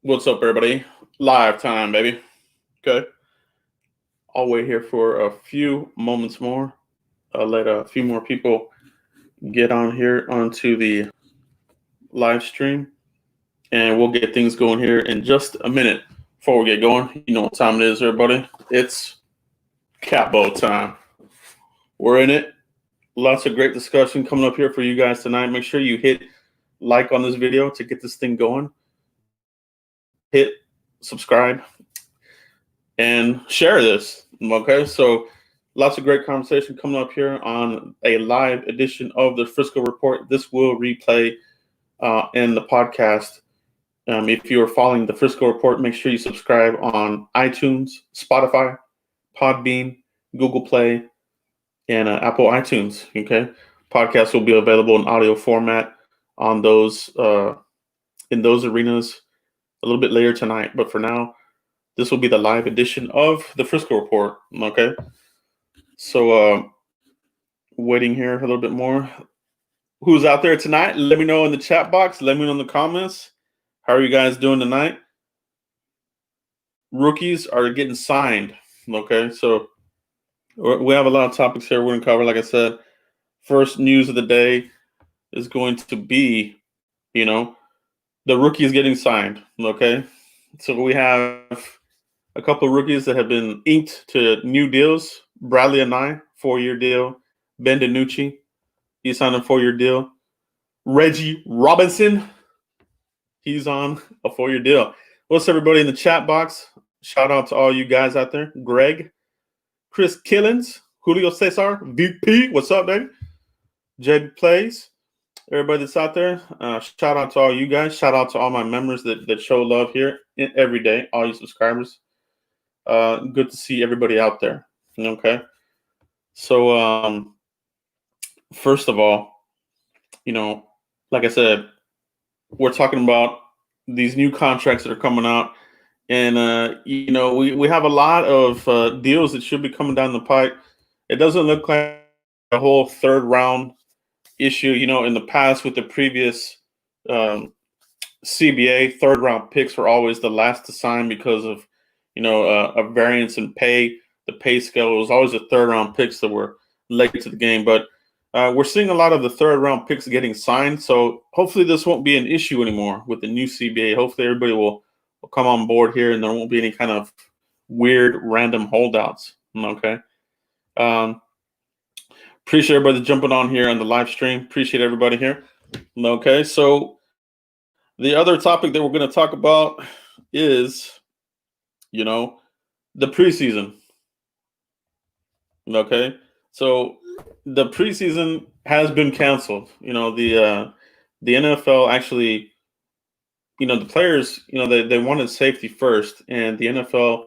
What's up, everybody? Live time, baby. Okay. I'll wait here for a few moments more. I'll let a few more people get on here onto the live stream, and we'll get things going here in just a minute. Before we get going, you know what time it is, everybody. It's Capo time. We're in it. Lots of great discussion coming up here for you guys tonight. Make sure you hit like on this video to get this thing going. Hit subscribe and share this. Okay, so lots of great conversation coming up here on a live edition of the Frisco Report. This will replay in the podcast. If you are following the Frisco Report, make sure you subscribe on iTunes, Spotify, Podbean, Google Play, and Apple iTunes. Okay, podcast will be available in audio format on those in those arenas a little bit later tonight. But for now, this will be the live edition of the Frisco Report. Okay, so waiting here a little bit more. Who's out there tonight? Let me know in the chat box. Let me know in the comments. How are you guys doing tonight? Rookies are getting signed. Okay, so we have a lot of topics here we're going to cover. Like I said, first news of the day is going to be, the rookies getting signed. Okay, so we have a couple of rookies that have been inked to new deals. Bradley and 4-year deal. Ben DiNucci, he signed a 4-year deal. Reggie Robinson, he's on a 4-year deal. What's everybody in the chat box? Shout out to all you guys out there. Greg, Chris Killens, Julio Cesar, VP, what's up, baby? Jed Plays, everybody that's out there. Shout out to all you guys. Shout out to all my members that show love here every day, all you subscribers. Good to see everybody out there. Okay. So, first of all, like I said, we're talking about these new contracts that are coming out. And, we have a lot of deals that should be coming down the pipe. It doesn't look like a whole third round issue. In the past with the previous CBA, third round picks were always the last to sign because of, a variance in pay. The pay scale was always the third round picks that were late to the game. But we're seeing a lot of the third round picks getting signed. So hopefully this won't be an issue anymore with the new CBA. Hopefully everybody will come on board here and there won't be any kind of weird random holdouts. Okay. Appreciate everybody jumping on here on the live stream. Appreciate everybody here. Okay. So the other topic that we're going to talk about is, the preseason. Okay. So the preseason has been canceled. The NFL actually, the players, they wanted safety first, and the NFL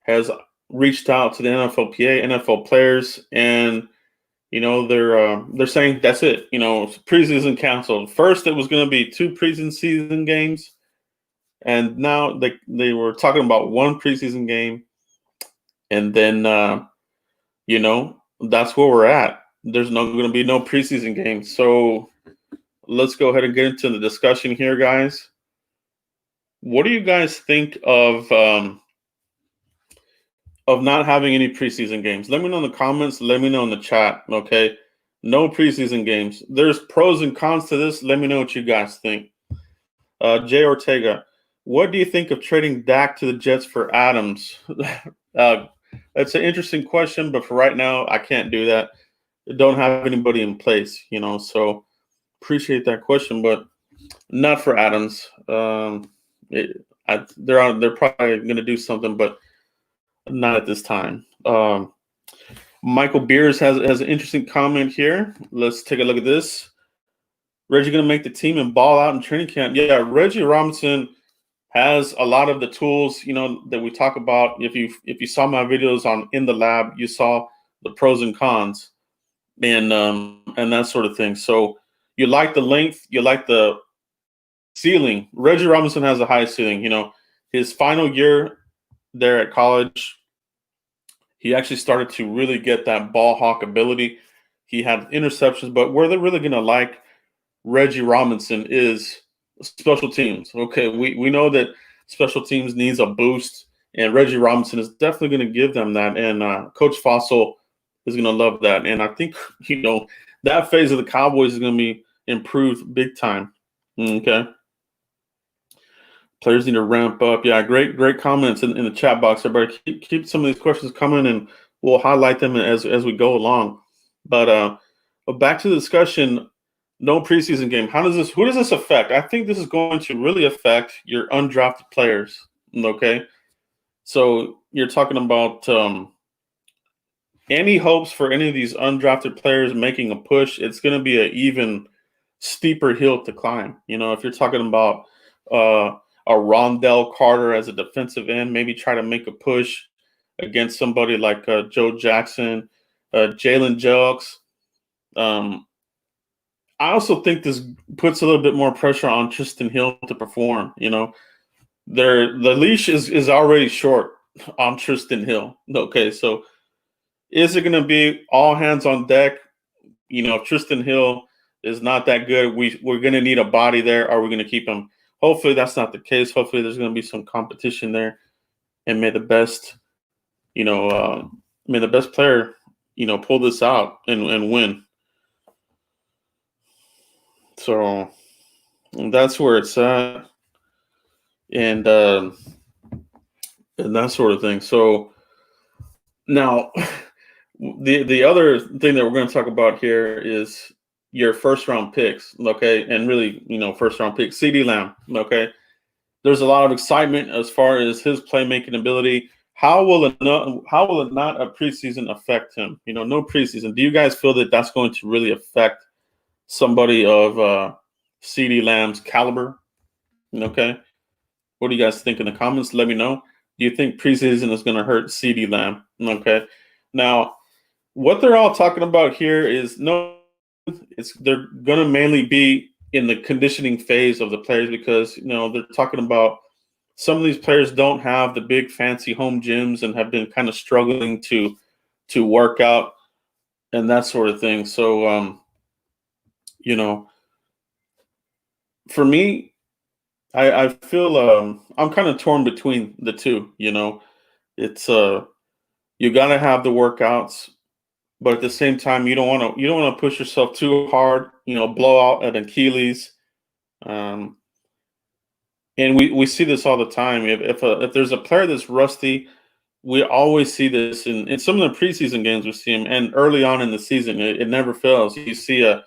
has reached out to the NFLPA, NFL players, and they're saying that's it. Preseason canceled. First, it was going to be 2 preseason games, and now they were talking about 1 preseason game, and then that's where we're at. There's going to be no preseason games. So let's go ahead and get into the discussion here, guys. What do you guys think of not having any preseason games? Let me know in the comments. Let me know in the chat. Okay, no preseason games. There's pros and cons to this. Let me know what you guys think. Jay Ortega, what do you think of trading Dak to the Jets for Adams? That's an interesting question, but for right now, I can't do that. I don't have anybody in place, so appreciate that question, but not for Adams. They're probably going to do something, but not at this time. Michael Beers has an interesting comment here. Let's take a look at this. Reggie going to make the team and ball out in training camp. Yeah, Reggie Robinson has a lot of the tools, that we talk about. If you saw my videos on In the Lab, you saw the pros and cons and that sort of thing. So you like the length, you like the ceiling. Reggie Robinson has a high ceiling. His final year there at college, he actually started to really get that ball hawk ability. He had interceptions, but where they're really going to like Reggie Robinson is special teams. Okay, we know that special teams needs a boost, and Reggie Robinson is definitely going to give them that. And Coach Fossil is going to love that. And I think that phase of the Cowboys is going to be improved big time. Okay. Players need to ramp up. Yeah, great comments in the chat box. Everybody, keep some of these questions coming, and we'll highlight them as we go along. But back to the discussion. No preseason game. Who does this affect? I think this is going to really affect your undrafted players. Okay, so you're talking about any hopes for any of these undrafted players making a push. It's going to be an even steeper hill to climb. If you're talking about a Rondell Carter as a defensive end, maybe try to make a push against somebody like Joe Jackson, Jalen Jelks. I also think this puts a little bit more pressure on Tristan Hill to perform. The leash is already short on Tristan Hill. Okay, so is it going to be all hands on deck? If Tristan Hill is not that good, we're going to need a body there. Are we going to keep him? Hopefully that's not the case. Hopefully there's going to be some competition there, and may the best player pull this out and win. So that's where it's at, and that sort of thing. So now, the other thing that we're going to talk about here is your first round picks, okay, and really, first round pick CeeDee Lamb, okay. There's a lot of excitement as far as his playmaking ability. How will it not a preseason affect him? No preseason. Do you guys feel that that's going to really affect somebody of CeeDee Lamb's caliber? Okay. What do you guys think in the comments? Let me know. Do you think preseason is going to hurt CeeDee Lamb? Okay. Now, what they're all talking about here is they're going to mainly be in the conditioning phase of the players, because they're talking about some of these players don't have the big fancy home gyms and have been kind of struggling to work out and that sort of thing. So for me, I feel I'm kind of torn between the two. It's you got to have the workouts, but at the same time, you don't want to push yourself too hard. Blow out an Achilles. And we see this all the time. If there's a player that's rusty, we always see this in some of the preseason games. We see him, and early on in the season, it never fails. You see a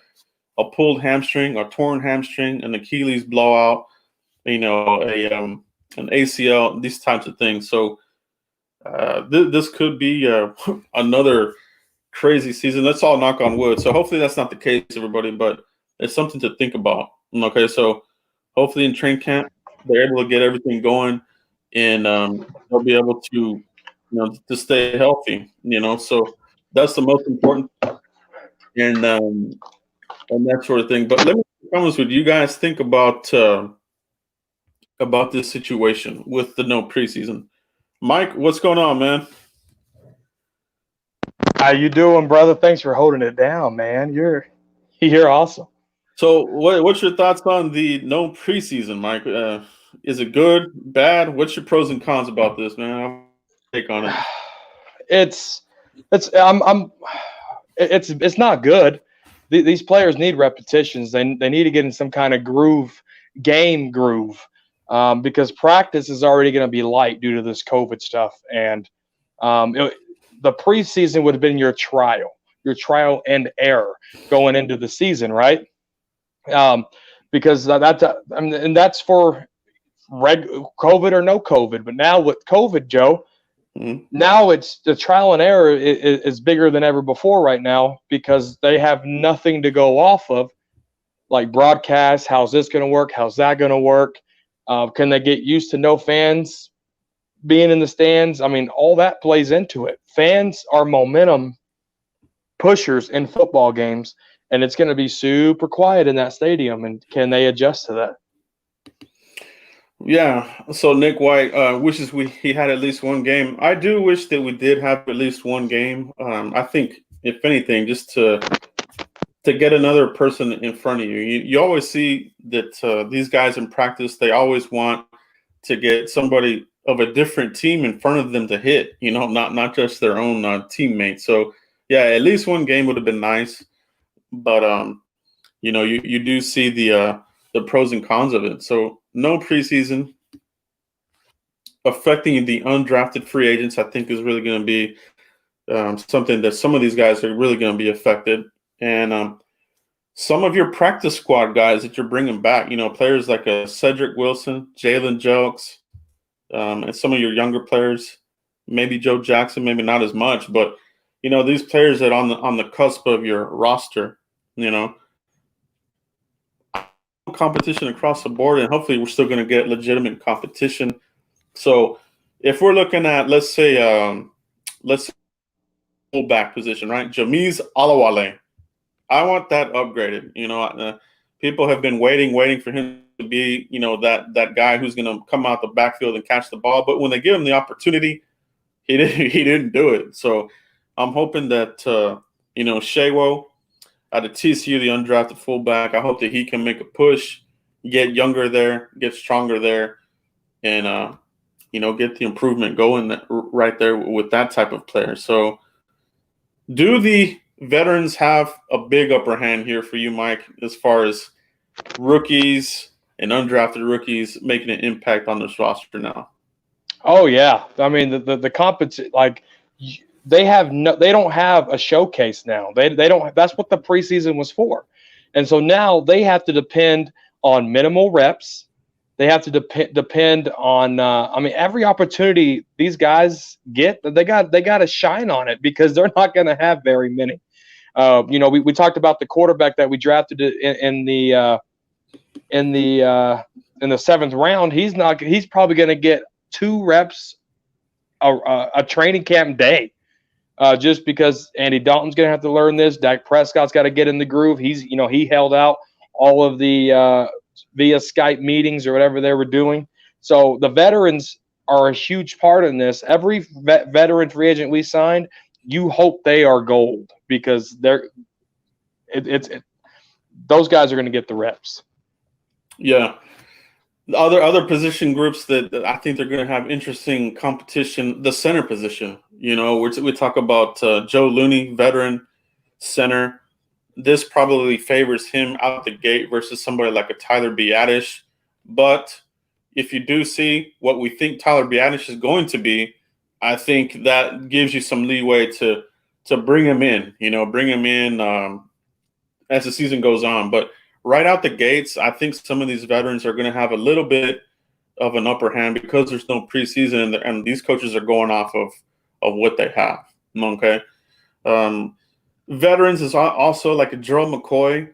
pulled hamstring, a torn hamstring, an Achilles blowout, an ACL, these types of things. So this could be another crazy season. Let's all knock on wood. So hopefully that's not the case, everybody, but it's something to think about. Okay, so hopefully in train camp they're able to get everything going, and they'll be able to to stay healthy. So that's the most important, and that sort of thing. But let me promise, what you guys think about this situation with the no preseason. Mike, what's going on, man? How you doing, brother? Thanks for holding it down, man. You're awesome. So what's your thoughts on the no preseason, Mike? Is it good, bad? What's your pros and cons about this, man? I'll take on it. It's not good. These players need repetitions. They need to get in some kind of game groove, because practice is already going to be light due to this COVID stuff. And the preseason would have been your trial and error going into the season, right? Because and that's for COVID or no COVID. But now with COVID, Joe, now it's the trial and error is bigger than ever before right now, because they have nothing to go off of, like broadcast. How's this going to work? How's that going to work? Can they get used to no fans being in the stands? I mean, all that plays into it. Fans are momentum pushers in football games, and it's going to be super quiet in that stadium. And can they adjust to that? Yeah. So Nick White wishes he had at least one game. I do wish that we did have at least one game. I think, if anything, just to get another person in front of you. You always see that these guys in practice, they always want to get somebody of a different team in front of them to hit, not just their own teammates. So yeah, at least one game would have been nice, but you do see the pros and cons of it. So no preseason affecting the undrafted free agents, I think, is really going to be something that some of these guys are really going to be affected, and some of your practice squad guys that you're bringing back, players like Cedric Wilson, Jalen Jelks, and some of your younger players, maybe Joe Jackson, maybe not as much, but these players that on the cusp of your roster, competition across the board, and hopefully we're still going to get legitimate competition. So if we're looking at, let's say fullback position, right? Jameez Alawale. I want that upgraded. People have been waiting for him to be, that guy who's going to come out the backfield and catch the ball. But when they give him the opportunity, he didn't do it. So I'm hoping that Shewo out of TCU, the undrafted fullback, I hope that he can make a push, get younger there, get stronger there, and get the improvement going right there with that type of player. So do the veterans have a big upper hand here for you, Mike, as far as rookies and undrafted rookies making an impact on this roster now? Oh yeah, I mean the competition, like they don't have a showcase now. They don't. That's what the preseason was for, and so now they have to depend on minimal reps. They have to depend on. Every opportunity these guys get, they got to shine on it because they're not going to have very many. We talked about the quarterback that we drafted in the 7th round. He's probably going to get 2 reps a training camp day, just because Andy Dalton's going to have to learn this. Dak Prescott's got to get in the groove. He held out all of the via Skype meetings or whatever they were doing. So the veterans are a huge part in this. Every veteran free agent we signed, you hope they are gold because those guys are going to get the reps. Yeah. Other position groups that I think they're going to have interesting competition, the center position. We talk about Joe Looney, veteran center. This probably favors him out the gate versus somebody like a Tyler Biadasz. But if you do see what we think Tyler Biadasz is going to be, I think that gives you some leeway to bring him in, as the season goes on. But right out the gates, I think some of these veterans are going to have a little bit of an upper hand because there's no preseason and these coaches are going off of what they have. Okay. Veterans is also like a Gerald McCoy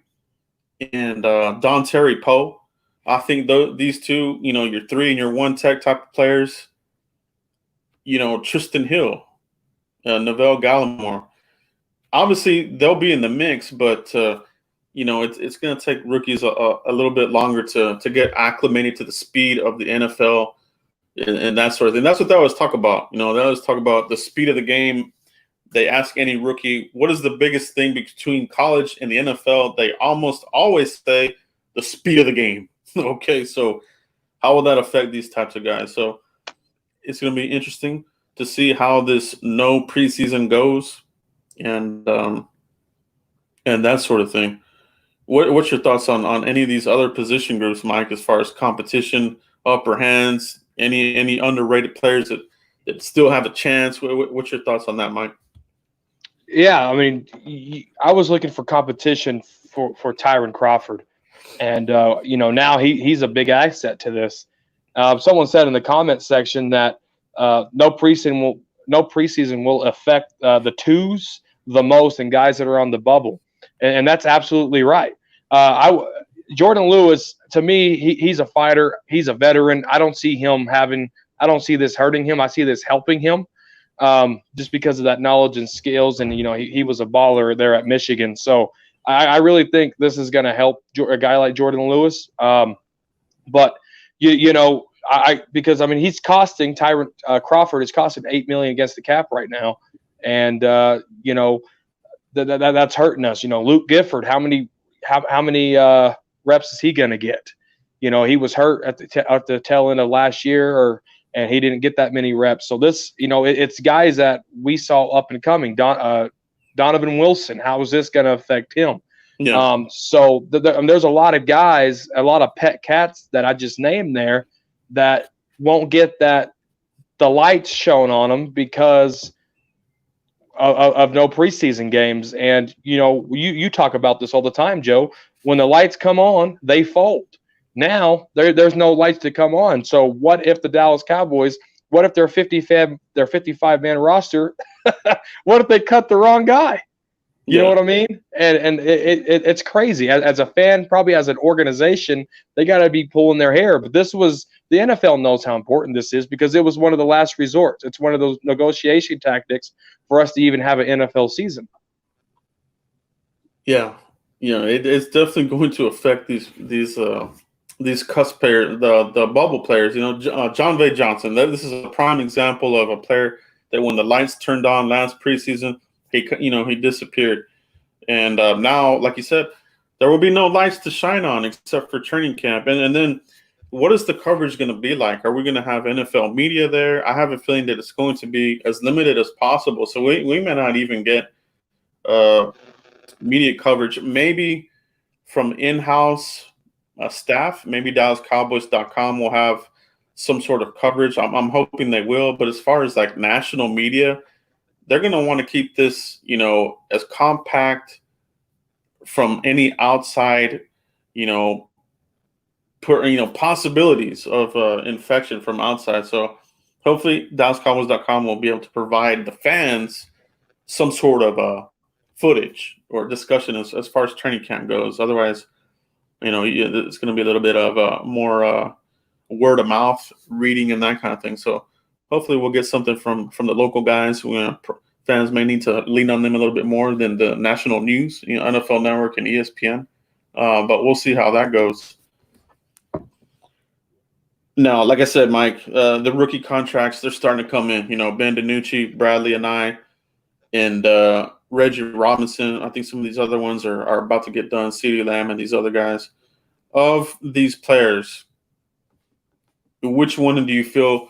and Don Terry Poe. I think these two, your 3 and your 1 tech type of players, Tristan Hill, Neville Gallimore. Obviously, they'll be in the mix, but it's going to take rookies a little bit longer to get acclimated to the speed of the NFL and that sort of thing. That's what they always talk about. They always talk about the speed of the game. They ask any rookie, what is the biggest thing between college and the NFL? They almost always say the speed of the game. Okay, so how will that affect these types of guys? So it's going to be interesting to see how this no preseason goes and that sort of thing. What's your thoughts on any of these other position groups, Mike, as far as competition, upper hands, any underrated players that still have a chance? What's your thoughts on that, Mike? Yeah, I was looking for competition for Tyron Crawford, and now he's a big asset to this. Someone said in the comment section that no preseason will affect the twos the most and guys that are on the bubble, and that's absolutely right. Jordan Lewis, to me, he's a fighter. He's a veteran. I don't see this hurting him. I see this helping him. Just because of that knowledge and skills, and he was a baller there at Michigan. So I really think this is going to help a guy like Jordan Lewis. But because he's costing Tyron Crawford is costing $8 million against the cap right now, and that's hurting us. Luke Gifford, how many reps is he going to get? He was hurt at the tail end of last year, and he didn't get that many reps. So this, it's guys that we saw up and coming. Donovan Wilson, how is this going to affect him? Yeah. So there's a lot of guys, a lot of pet cats that I just named there that won't get the lights shown on them because of no preseason games. And you talk about this all the time, Joe. When the lights come on, they fold. Now there's no lights to come on. So what if the Dallas Cowboys? What if their 55 man roster? What if they cut the wrong guy? You know what I mean? And it's crazy. As a fan, probably as an organization, they got to be pulling their hair. But the NFL knows how important this is because it was one of the last resorts. It's one of those negotiation tactics for us to even have an NFL season. Yeah, it's definitely going to affect these cusp players, the bubble players. John Vay Johnson. This is a prime example of a player that when the lights turned on last preseason, he disappeared, and now, like you said, there will be no lights to shine on except for training camp. And then, what is the coverage going to be like? Are we going to have NFL media there? I have a feeling that it's going to be as limited as possible. So we may not even get media coverage. Maybe from in-house staff. Maybe DallasCowboys.com will have some sort of coverage. I'm hoping they will. But as far as like national media, they're going to want to keep this, as compact from any outside, possibilities of infection from outside. So hopefully DallasCowboys.com will be able to provide the fans some sort of footage or discussion as far as training camp goes. Otherwise, it's going to be a little bit of more word of mouth reading and that kind of thing. So hopefully we'll get something from the local guys. Fans may need to lean on them a little bit more than the national news, NFL Network and ESPN. But we'll see how that goes. Now, like I said, Mike, the rookie contracts, they're starting to come in. Ben DiNucci, Bradley and I, and Reggie Robinson. I think some of these other ones are about to get done. CeeDee Lamb and these other guys. Of these players, which one do you feel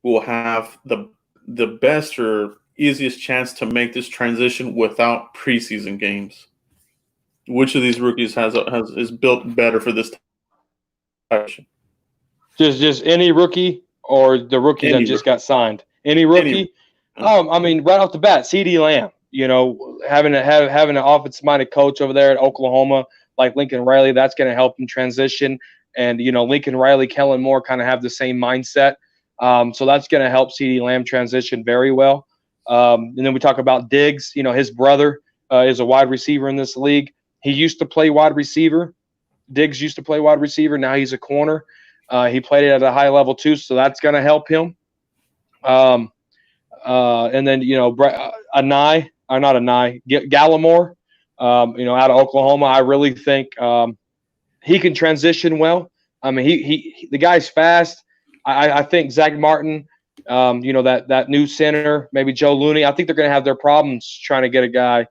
will have the best or easiest chance to make this transition without preseason games? Which of these rookies is built better for this type? Just any rookie or the rookie that just got signed? Any rookie? I mean, right off the bat, CeeDee Lamb. Having an offensive-minded coach over there at Oklahoma like Lincoln Riley, that's going to help him transition. And Lincoln Riley, Kellen Moore kind of have the same mindset. So that's going to help CeeDee Lamb transition very well. And then we talk about Diggs. His brother is a wide receiver in this league. He used to play wide receiver. Diggs used to play wide receiver. Now he's a corner. He played it at a high level too, so that's going to help him. And then Gallimore, out of Oklahoma. I really think he can transition well. I mean, he the guy's fast. I think Zach Martin, that new center, maybe Joe Looney. I think they're going to have their problems trying to get a guy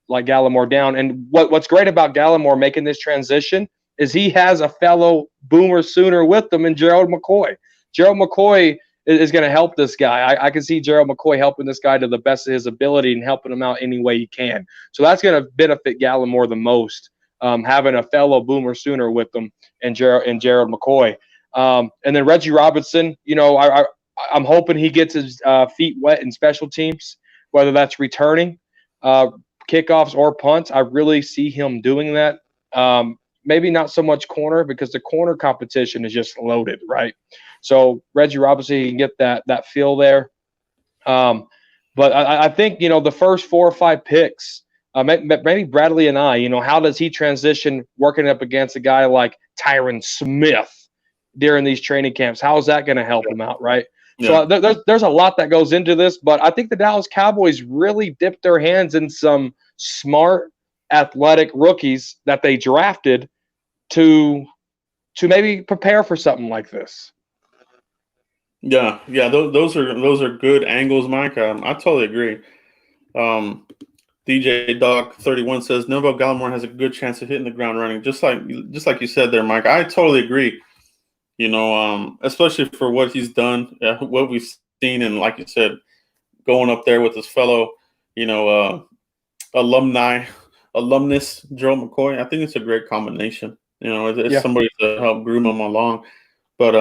like Gallimore down. And what's great about Gallimore making this transition is he has a fellow Boomer Sooner with him in Gerald McCoy. Gerald McCoy is going to help this guy. I can see Gerald McCoy helping this guy to the best of his ability and helping him out any way he can. So that's going to benefit Gallimore the most, having a fellow Boomer Sooner with him and Gerald McCoy. And then Reggie Robinson, I'm hoping he gets his feet wet in special teams, whether that's returning kickoffs or punts. I really see him doing that. Maybe not so much corner because the corner competition is just loaded, right? So Reggie Robinson, you can get that feel there. But I think, the first 4 or 5 picks, maybe Bradley and I, how does he transition working up against a guy like Tyron Smith during these training camps? How is that going to help him out, right? Yeah. So there's a lot that goes into this, but I think the Dallas Cowboys really dipped their hands in some smart, athletic rookies that they drafted to maybe prepare for something like this. Yeah. Those are good angles, Mike. I totally agree. DJ Dog 31 says Neville Gallimore has a good chance of hitting the ground running. Just like you said there, Mike. I totally agree. Especially for what he's done, what we've seen, and like you said, going up there with his fellow, alumnus Joe McCoy. I think it's a great combination. It's somebody to help groom him along. But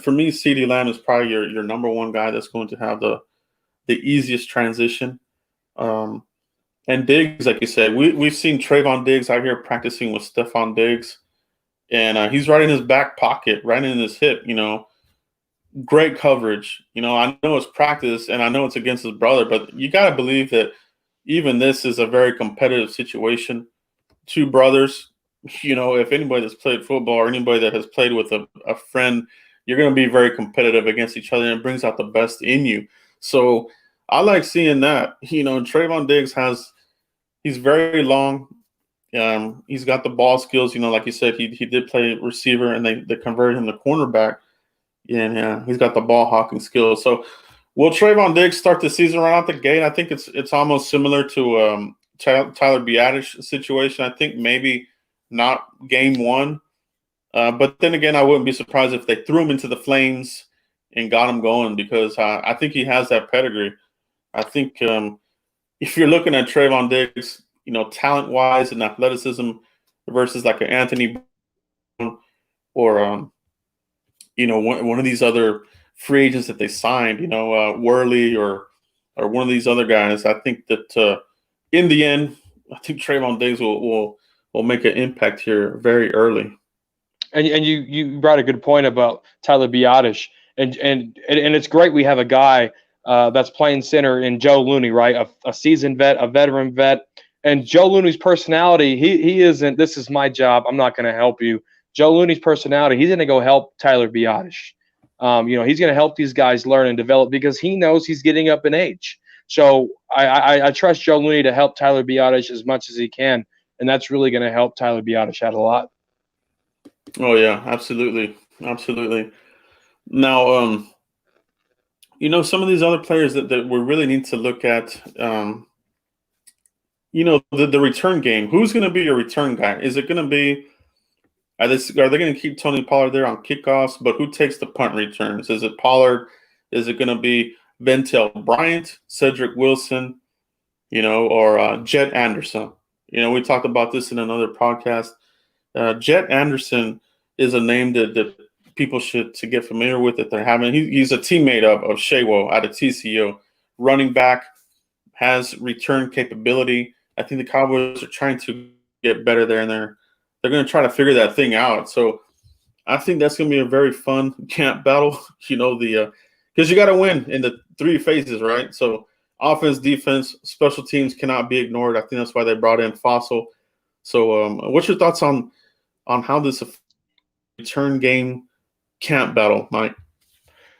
for me, CeeDee Lamb is probably your number one guy that's going to have the easiest transition. And Diggs, like you said, we've seen Trayvon Diggs out here practicing with Stephon Diggs, and he's right in his back pocket, right in his hip. Great coverage. I know it's practice, and I know it's against his brother, but you got to believe that even this is a very competitive situation. Two brothers. If anybody that's played football or anybody that has played with a friend, you're going to be very competitive against each other, and it brings out the best in you. So I like seeing that. Trayvon Diggs he's very long. He's got the ball skills. Like you said, he did play receiver, and they converted him to cornerback. And he's got the ball hawking skills. So will Trayvon Diggs start the season right out the gate? I think it's almost similar to Tyler Biadasz situation. I think maybe not game one. But then again, I wouldn't be surprised if they threw him into the flames and got him going, because I think he has that pedigree. I think if you're looking at Trayvon Diggs, talent-wise and athleticism versus like an Anthony or one of these other free agents that they signed, Worley or one of these other guys, I think that in the end, I think Trayvon Diggs will make an impact here very early. And you brought a good point about Tyler Biadasz, and it's great we have a guy that's playing center in Joe Looney, right? A seasoned vet, a veteran vet, and Joe Looney's personality. He isn't. This is my job. I'm not going to help you. Joe Looney's personality. He's going to go help Tyler Biadasz. He's going to help these guys learn and develop because he knows he's getting up in age. So I trust Joe Looney to help Tyler Biadasz as much as he can, and that's really going to help Tyler Biadasz out a lot. Oh yeah, absolutely. Now, some of these other players that we really need to look at, the return game. Who's going to be your return guy? Is it going to be are they going to keep Tony Pollard there on kickoffs? But who takes the punt returns? Is it Pollard? Is it going to be Ventel Bryant, Cedric Wilson, or Jet Anderson? We talked about this in another podcast. Jet Anderson is a name that people should to get familiar with that they're having. He's a teammate of Shaywo out of TCU. Running back, has return capability. I think the Cowboys are trying to get better there, and they're going to try to figure that thing out. So I think that's going to be a very fun camp battle. Because you got to win in the three phases, right? So offense, defense, special teams cannot be ignored. I think that's why they brought in Fossil. So what's your thoughts on how this return game camp battle, Mike?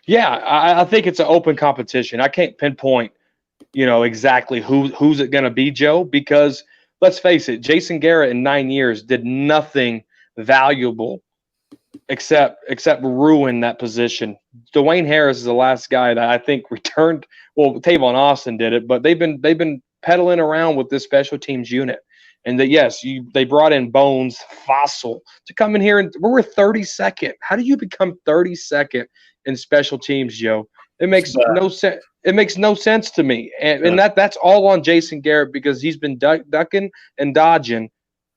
Yeah, I think it's an open competition. I can't pinpoint, exactly who's it going to be, Joe, because let's face it, Jason Garrett in 9 years did nothing valuable except ruin that position. Dwayne Harris is the last guy that I think returned. Well, Tavon Austin did it, but they've been peddling around with this special teams unit. And they brought in Bones Fossil to come in here, and we're 32nd. How do you become 32nd in special teams, Joe? It makes no sense. It makes no sense to me, and that's all on Jason Garrett because he's been ducking and dodging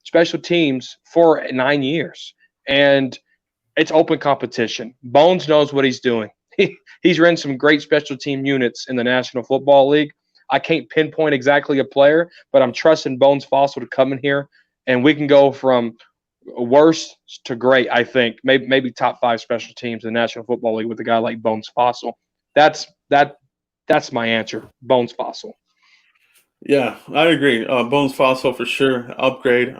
special teams for 9 years, and it's open competition. Bones knows what he's doing. He's run some great special team units in the National Football League. I can't pinpoint exactly a player, but I'm trusting Bones Fossil to come in here, and we can go from worse to great. I think maybe top 5 special teams in the National Football League with a guy like Bones Fossil. That's my answer, Bones Fossil. Yeah, I agree. Bones Fossil for sure, upgrade.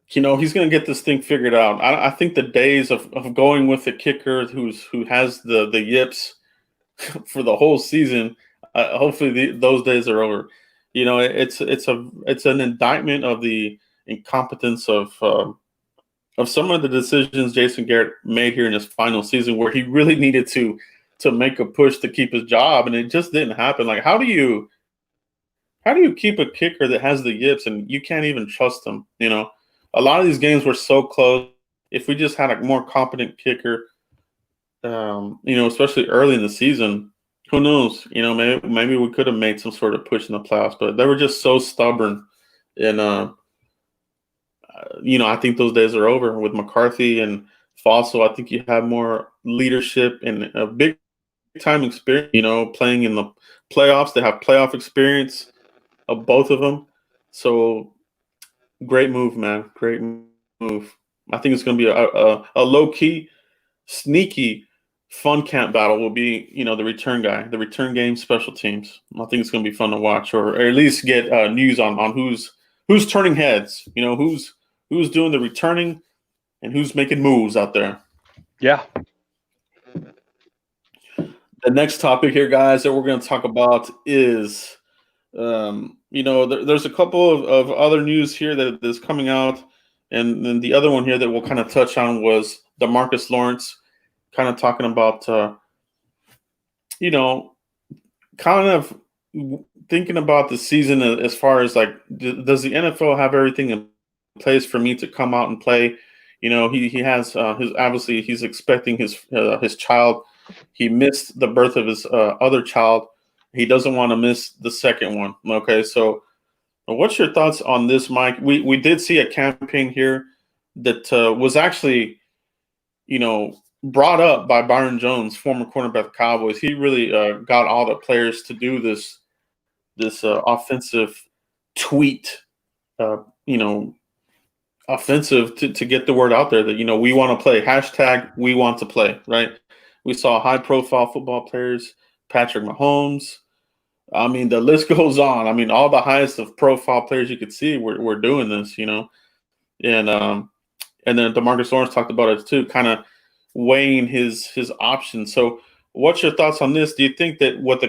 He's going to get this thing figured out. I think the days of going with the kicker who has the yips for the whole season, hopefully those days are over. It's an indictment of the incompetence of some of the decisions Jason Garrett made here in his final season, where he really needed to make a push to keep his job, and it just didn't happen. Like, how do you how do you keep a kicker that has the yips and you can't even trust them? A lot of these games were so close. If we just had a more competent kicker, especially early in the season, who knows? Maybe we could have made some sort of push in the playoffs, but they were just so stubborn. And I think those days are over with McCarthy and Fossil. I think you have more leadership and a big time experience. Playing in the playoffs, they have playoff experience of both of them. So great move, man. Great move. I think it's going to be a low key, sneaky, fun camp battle. Will be the return guy, the return game, special teams. I think it's going to be fun to watch, or at least get news on who's turning heads. Who's doing the returning and who's making moves out there. Yeah. The next topic here, guys, that we're going to talk about is, there's a couple of other news here that is coming out. And then the other one here that we'll kind of touch on was DeMarcus Lawrence, kind of talking about, kind of thinking about the season as far as like, does the NFL have everything in place for me to come out and play? He has obviously he's expecting his child. He missed the birth of his other child. He doesn't want to miss the second one. Okay, so what's your thoughts on this, Mike? We did see a campaign here that was actually, brought up by Byron Jones, former cornerback of the Cowboys. He really got all the players to do this offensive tweet, offensive to get the word out there that, we want to play. Hashtag we want to play, right? We saw high-profile football players, Patrick Mahomes. I mean, the list goes on. I mean, all the highest of profile players you could see were doing this, and then DeMarcus Lawrence talked about it too, kind of weighing his options. So, what's your thoughts on this? Do you think that what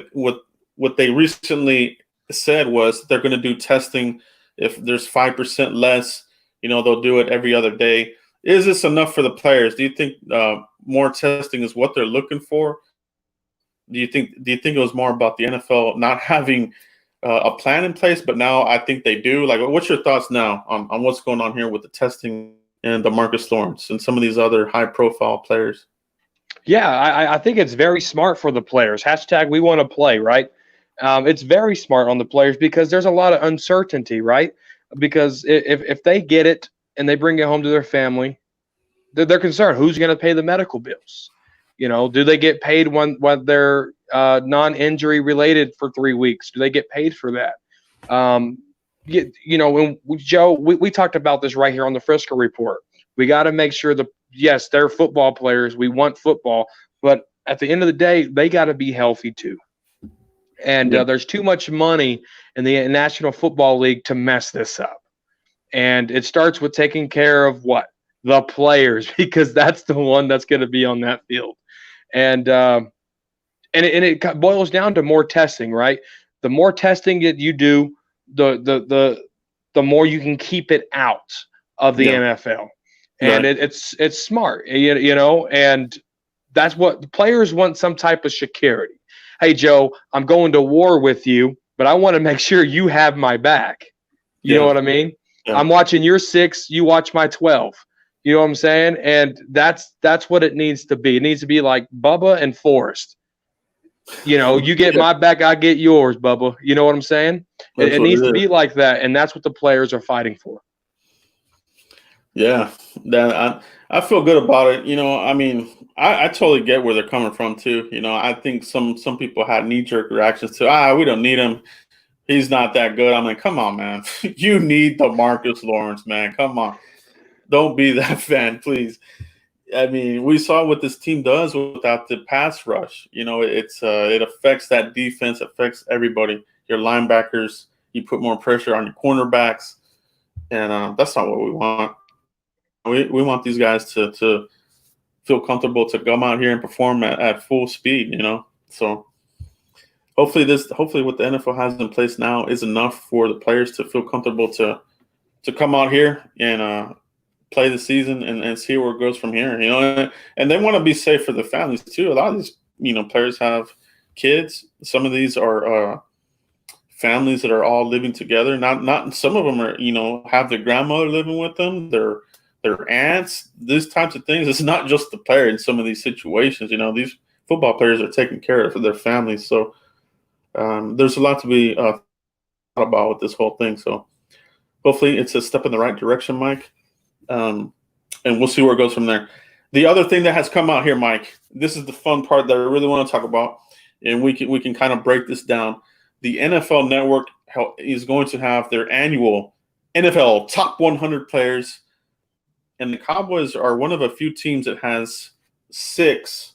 they recently said was they're going to do testing if there's 5% less? They'll do it every other day. Is this enough for the players? Do you think more testing is what they're looking for? Do you think it was more about the NFL not having a plan in place, but now I think they do? Like, what's your thoughts now on what's going on here with the testing and DeMarcus Lawrence and some of these other high-profile players? Yeah, I think it's very smart for the players. Hashtag we want to play, right? It's very smart on the players because there's a lot of uncertainty, right? Because if they get it and they bring it home to their family, they're concerned. Who's going to pay the medical bills? Do they get paid when they're non-injury related for 3 weeks? Do they get paid for that? When Joe, we talked about this right here on the Frisco report. We got to make sure yes, they're football players. We want football, but at the end of the day, they got to be healthy too. And there's too much money in the National Football League to mess this up. And it starts with taking care of what? The players, because that's the one that's going to be on that field. And it boils down to more testing, right? The more testing that you do, the more you can keep it out of the NFL. And right. It's smart, and that's what the players want, some type of security. Hey, Joe, I'm going to war with you, but I want to make sure you have my back. You know what I mean? Yeah. I'm watching your 6, you watch my 12. You know what I'm saying? And that's what it needs to be. It needs to be like Bubba and Forrest. You get my back, I get yours, Bubba. You know what I'm saying? It needs to be like that, and that's what the players are fighting for. Yeah, I feel good about it. I mean, I totally get where they're coming from too. I think some people had knee-jerk reactions to, we don't need him. He's not that good. I'm like, come on, man. You need DeMarcus Lawrence, man. Come on. Don't be that fan, please. I mean, we saw what this team does without the pass rush. It affects that defense, affects everybody. Your linebackers, you put more pressure on your cornerbacks, and that's not what we want. We want these guys to feel comfortable to come out here and perform at full speed. So hopefully what the NFL has in place now is enough for the players to feel comfortable to come out here and play the season and see where it goes from here. And they want to be safe for the families too. A lot of these players have kids. Some of these are families that are all living together. Not some of them are, have their grandmother living with them, their aunts, these types of things. It's not just the player in some of these situations. These football players are taking care of their families. So there's a lot to be thought about with this whole thing. So hopefully it's a step in the right direction, Mike. And we'll see where it goes from there. The other thing that has come out here, Mike, this is the fun part that I really want to talk about, and we can kind of break this down. The NFL Network is going to have their annual NFL Top 100 Players, and the Cowboys are one of a few teams that has 6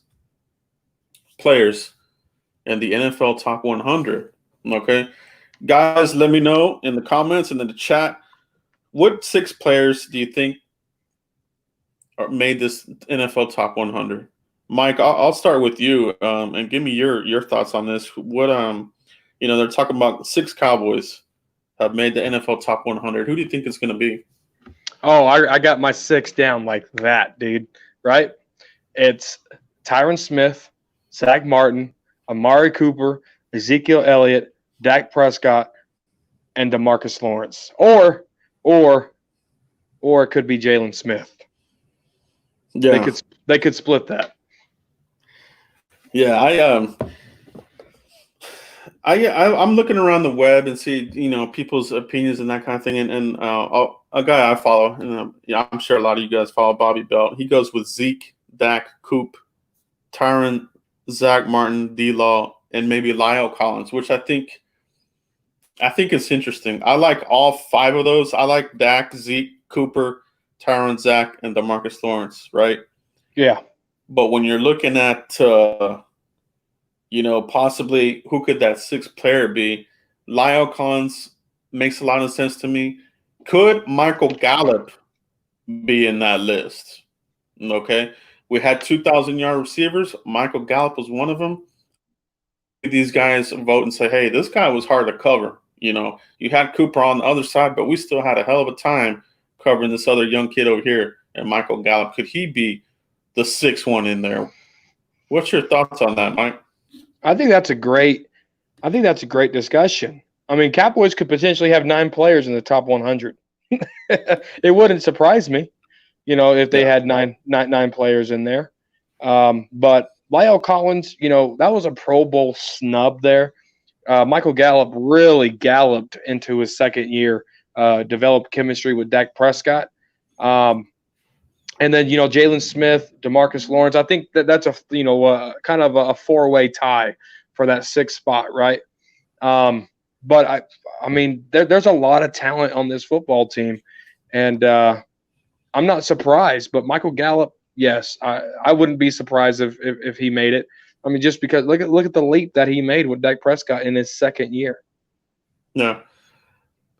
players in the NFL Top 100. Okay, guys, let me know in the comments and in the chat, what 6 players do you think made this NFL Top 100? Mike, I'll start with you, and give me your thoughts on this. What they're talking about 6 Cowboys have made the NFL Top 100. Who do you think it's going to be? Oh, I got my 6 down like that, dude. Right? It's Tyron Smith, Zach Martin, Amari Cooper, Ezekiel Elliott, Dak Prescott, and DeMarcus Lawrence. Or it could be Jalen Smith. Yeah, they could split that. Yeah, I'm looking around the web and see people's opinions and that kind of thing. And a guy I follow, and I'm sure a lot of you guys follow, Bobby Belt. He goes with Zeke, Dak, Coop, Tyron, Zach Martin, D-Law, and maybe Lyle Collins, which I think it's interesting. I like all 5 of those. I like Dak, Zeke, Cooper, Tyron, Zach, and DeMarcus Lawrence, right? Yeah. But when you're looking at, possibly who could that 6th player be? Lyle Collins makes a lot of sense to me. Could Michael Gallup be in that list? Okay. We had 2,000-yard receivers. Michael Gallup was one of them. These guys vote and say, hey, this guy was hard to cover. You had Cooper on the other side, but we still had a hell of a time covering this other young kid over here. And Michael Gallup, could he be the 6th one in there? What's your thoughts on that, Mike? I think that's a great discussion. I mean, Cowboys could potentially have 9 players in the top 100. It wouldn't surprise me, if they had nine players in there. But Lyle Collins, that was a Pro Bowl snub there. Michael Gallup really galloped into his second year, developed chemistry with Dak Prescott. And then, Jalen Smith, DeMarcus Lawrence, I think that's a kind of a 4-way tie for that 6th spot, right? But I mean, there's a lot of talent on this football team, and I'm not surprised. But Michael Gallup, yes, I wouldn't be surprised if he made it. I mean, just because look at the leap that he made with Dak Prescott in his second year. Yeah.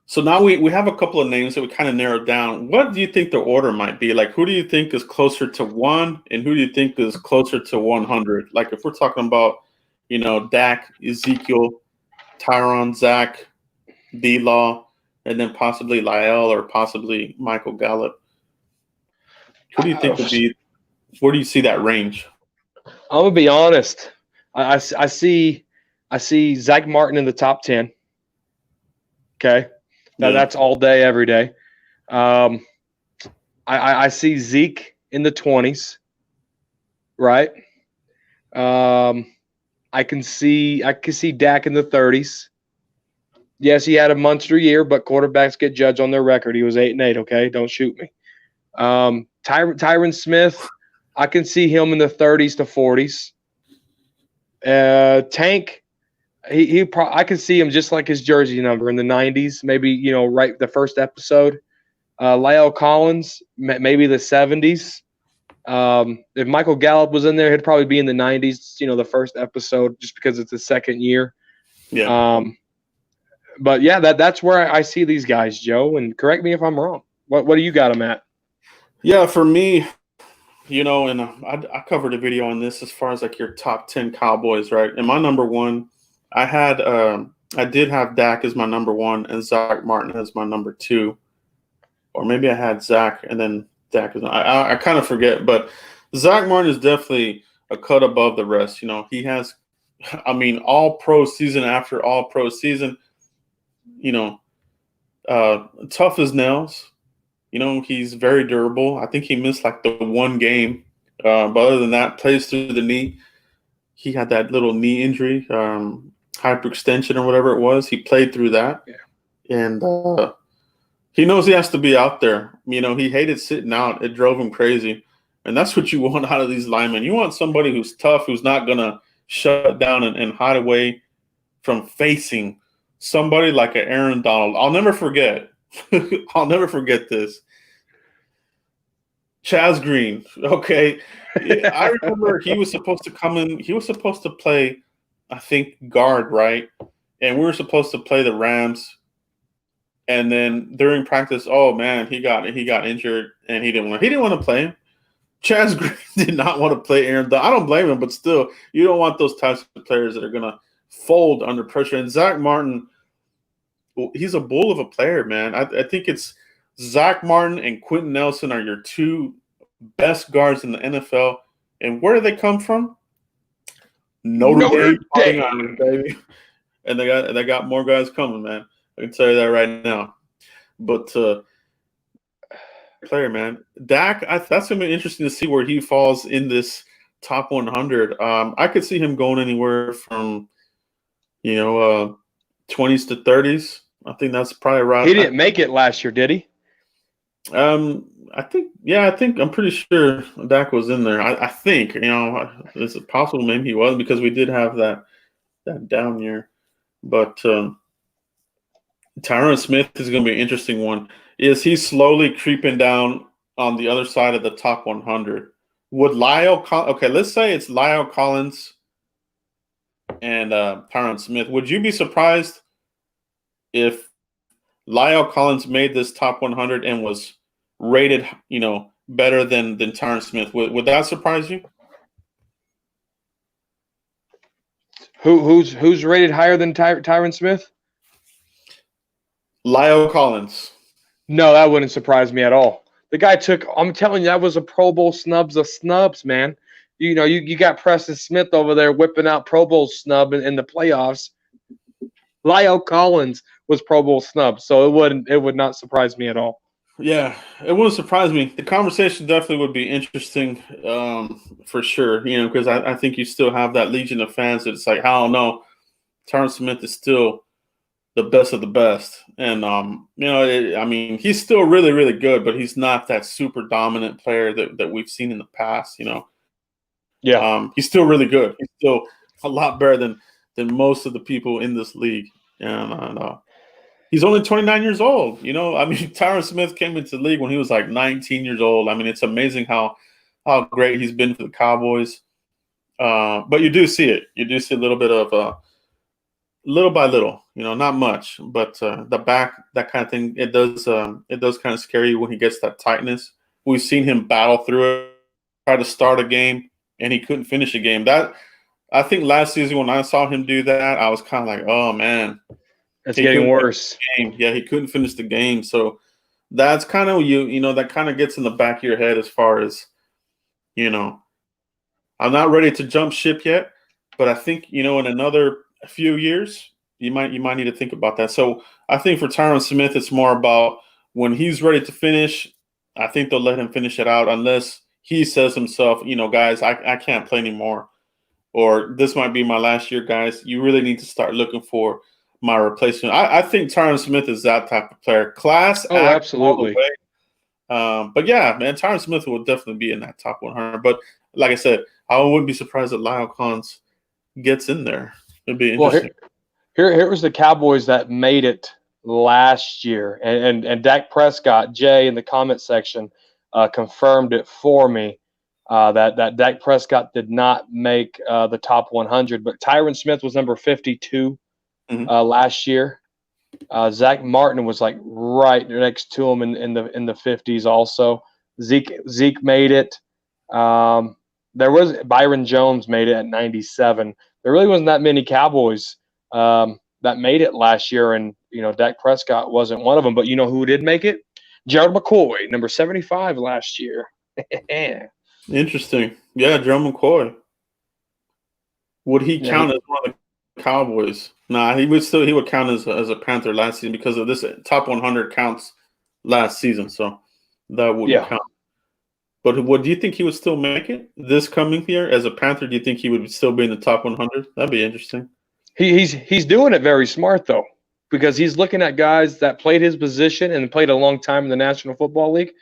So now we have a couple of names that we kind of narrowed down. What do you think the order might be? Like, who do you think is closer to 1, and who do you think is closer to 100? Like, if we're talking about, Dak, Ezekiel, Tyron, Zach, D-Law, and then possibly Lyle or possibly Michael Gallup. Who do you think would be? Where do you see that range? I'm gonna be honest. I see Zach Martin in the top 10. Okay. Now that's all day, every day. I see Zeke in the 20s, right? I can see Dak in the 30s. Yes, he had a monster year, but quarterbacks get judged on their record. He was 8-8. Okay, don't shoot me. Tyron Smith, I can see him in the 30s to 40s. Tank. I could see him just like his jersey number in the 90s, maybe, right the first episode. Lyle Collins, maybe the 70s. If Michael Gallup was in there, he'd probably be in the 90s, the first episode, just because it's the second year. Yeah. But yeah, that's where I see these guys, Joe, and correct me if I'm wrong. What do you got them at? Yeah, for me, and I covered a video on this as far as like your top 10 Cowboys, right? And my number 1, I did have Dak as my number 1 and Zach Martin as my number 2, or maybe I had Zach and then Dak. I kind of forget, but Zach Martin is definitely a cut above the rest. He has, all pro season after all pro season. tough as nails. He's very durable. I think he missed like the one game, but other than that, plays through the knee. He had that little knee injury, hyperextension or whatever it was. He played through that, and he knows he has to be out there. He hated sitting out. It drove him crazy, and that's what you want out of these linemen. You want somebody who's tough, who's not gonna shut down and hide away from facing somebody like an Aaron Donald. I'll never forget. I'll never forget this. Chaz Green. Okay. I remember he was supposed to come in. He was supposed to play, I think, guard, right? And we were supposed to play the Rams. And then during practice, oh man, he got injured and he didn't want to play him. Chaz Green did not want to play Aaron Donald. I don't blame him, but still, you don't want those types of players that are gonna fold under pressure. And Zach Martin, he's a bull of a player, man. I think it's Zach Martin and Quentin Nelson are your two best guards in the NFL. And where do they come from? Notre Dame, baby. And they got more guys coming, man. I can tell you that right now. But player, man, Dak, that's gonna be interesting to see where he falls in this top 100. I could see him going anywhere from 20s to 30s. I think that's probably right. He didn't make it last year, did he? I think I'm pretty sure Dak was in there. I think, it's possible maybe he wasn't because we did have that down year. But Tyron Smith is going to be an interesting one. Is he slowly creeping down on the other side of the top 100? Would let's say it's Lyle Collins and Tyron Smith. Would you be surprised if Lyle Collins made this top 100 and was rated, better than Tyron Smith? Would that surprise you? Who's rated higher than Tyron Smith? Lyle Collins. No, that wouldn't surprise me at all. The guy I'm telling you, that was a Pro Bowl snubs of snubs, man. You got Preston Smith over there whipping out Pro Bowl snub in the playoffs. Lyle Collins was Pro Bowl snub, so it would not surprise me at all. Yeah, it wouldn't surprise me. The conversation definitely would be interesting, for sure. Because I think you still have that legion of fans that it's like, I don't know, Tyron Smith is still the best of the best, and he's still really, really good, but he's not that super dominant player that we've seen in the past. Yeah, he's still really good. He's still a lot better than most of the people in this league, and he's only 29 years old. Tyron Smith came into the league when he was like 19 years old. It's amazing how great he's been for the Cowboys. But you do see it. You do see a little bit of little by little, not much, but the back, that kind of thing, it does kind of scare you when he gets that tightness. We've seen him battle through it, try to start a game, and he couldn't finish a game. That, I think last season when I saw him do that, I was kind of like, oh man, it's getting worse. Yeah, he couldn't finish the game. So that's kind of that kind of gets in the back of your head as far as, I'm not ready to jump ship yet, but I think, in another few years, you might need to think about that. So I think for Tyron Smith, it's more about when he's ready to finish, I think they'll let him finish it out unless he says himself, guys, I can't play anymore. Or this might be my last year, guys. You really need to start looking for my replacement. I think Tyron Smith is that type of player. Class act absolutely. All the way. But yeah, man, Tyron Smith will definitely be in that top 100. But like I said, I wouldn't be surprised that Lyle Collins gets in there. It'd be interesting. Well, here was the Cowboys that made it last year, and Dak Prescott, Jay, in the comment section, confirmed it for me. That Dak Prescott did not make the top 100, but Tyron Smith was number 52 last year. Zach Martin was like right next to him in the 50s also. Zeke made it. There was Byron Jones made it at 97. There really wasn't that many Cowboys that made it last year, and Dak Prescott wasn't one of them. But you know who did make it? Gerald McCoy, number 75 last year. Interesting. Yeah, Gerald McCoy. Would he count as one of the Cowboys. Nah, he would count as a Panther last season because of this top 100 counts last season, so that wouldn't Yeah. count. But what do you think he would still make it this coming year as a Panther? Do you think he would still be in the top 100? That'd be interesting. He's doing it very smart though, because he's looking at guys that played his position and played a long time in the National Football League.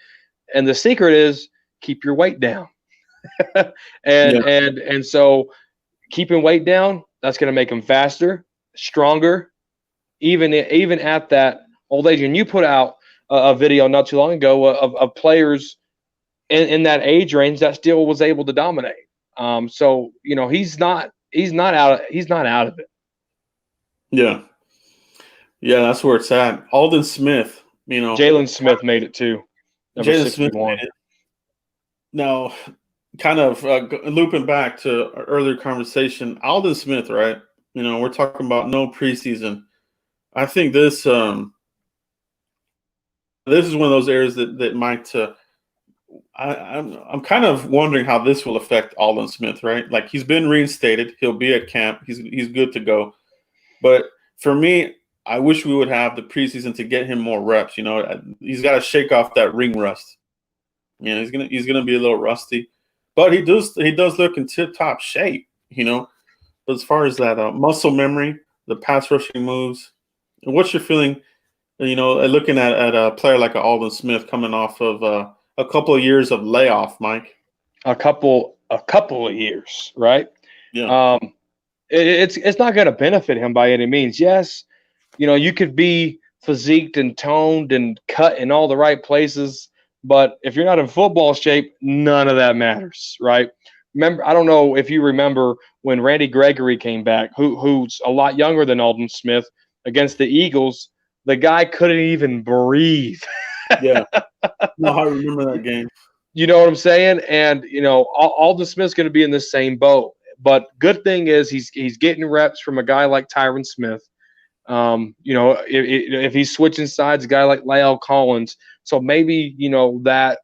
And the secret is keep your weight down. and Yeah, and so keeping weight down, that's going to make him faster, stronger, even at that old age. And you put out a video not too long ago of players in that age range that still was able to dominate. So he's not out of it. yeah, yeah. That's where it's at. Alden Smith, Jalen Smith made it too, number Jalen Smith 61. made it. Now, kind of looping back to our earlier conversation, Alden Smith, right? We're talking about no preseason. I think this is one of those areas that might. I'm kind of wondering how this will affect Alden Smith, right? Like he's been reinstated, he'll be at camp, he's good to go. But for me, I wish we would have the preseason to get him more reps. He's got to shake off that ring rust. He's gonna be a little rusty, but he does look in tip top shape. But as far as that muscle memory, the pass rushing moves, what's your feeling? Looking at a player like Alden Smith coming off of a couple of years of layoff, Mike. A couple of years, right? Yeah. It's not going to benefit him by any means. Yes, you could be physiqued and toned and cut in all the right places, but if you're not in football shape, none of that matters, right? Remember, I don't know if you remember when Randy Gregory came back, who's a lot younger than Alden Smith, against the Eagles. The guy couldn't even breathe. Yeah. No, I remember that game. You know what I'm saying? And Alden Smith's going to be in the same boat. But good thing is he's getting reps from a guy like Tyron Smith. If he's switching sides, a guy like La'el Collins. So maybe that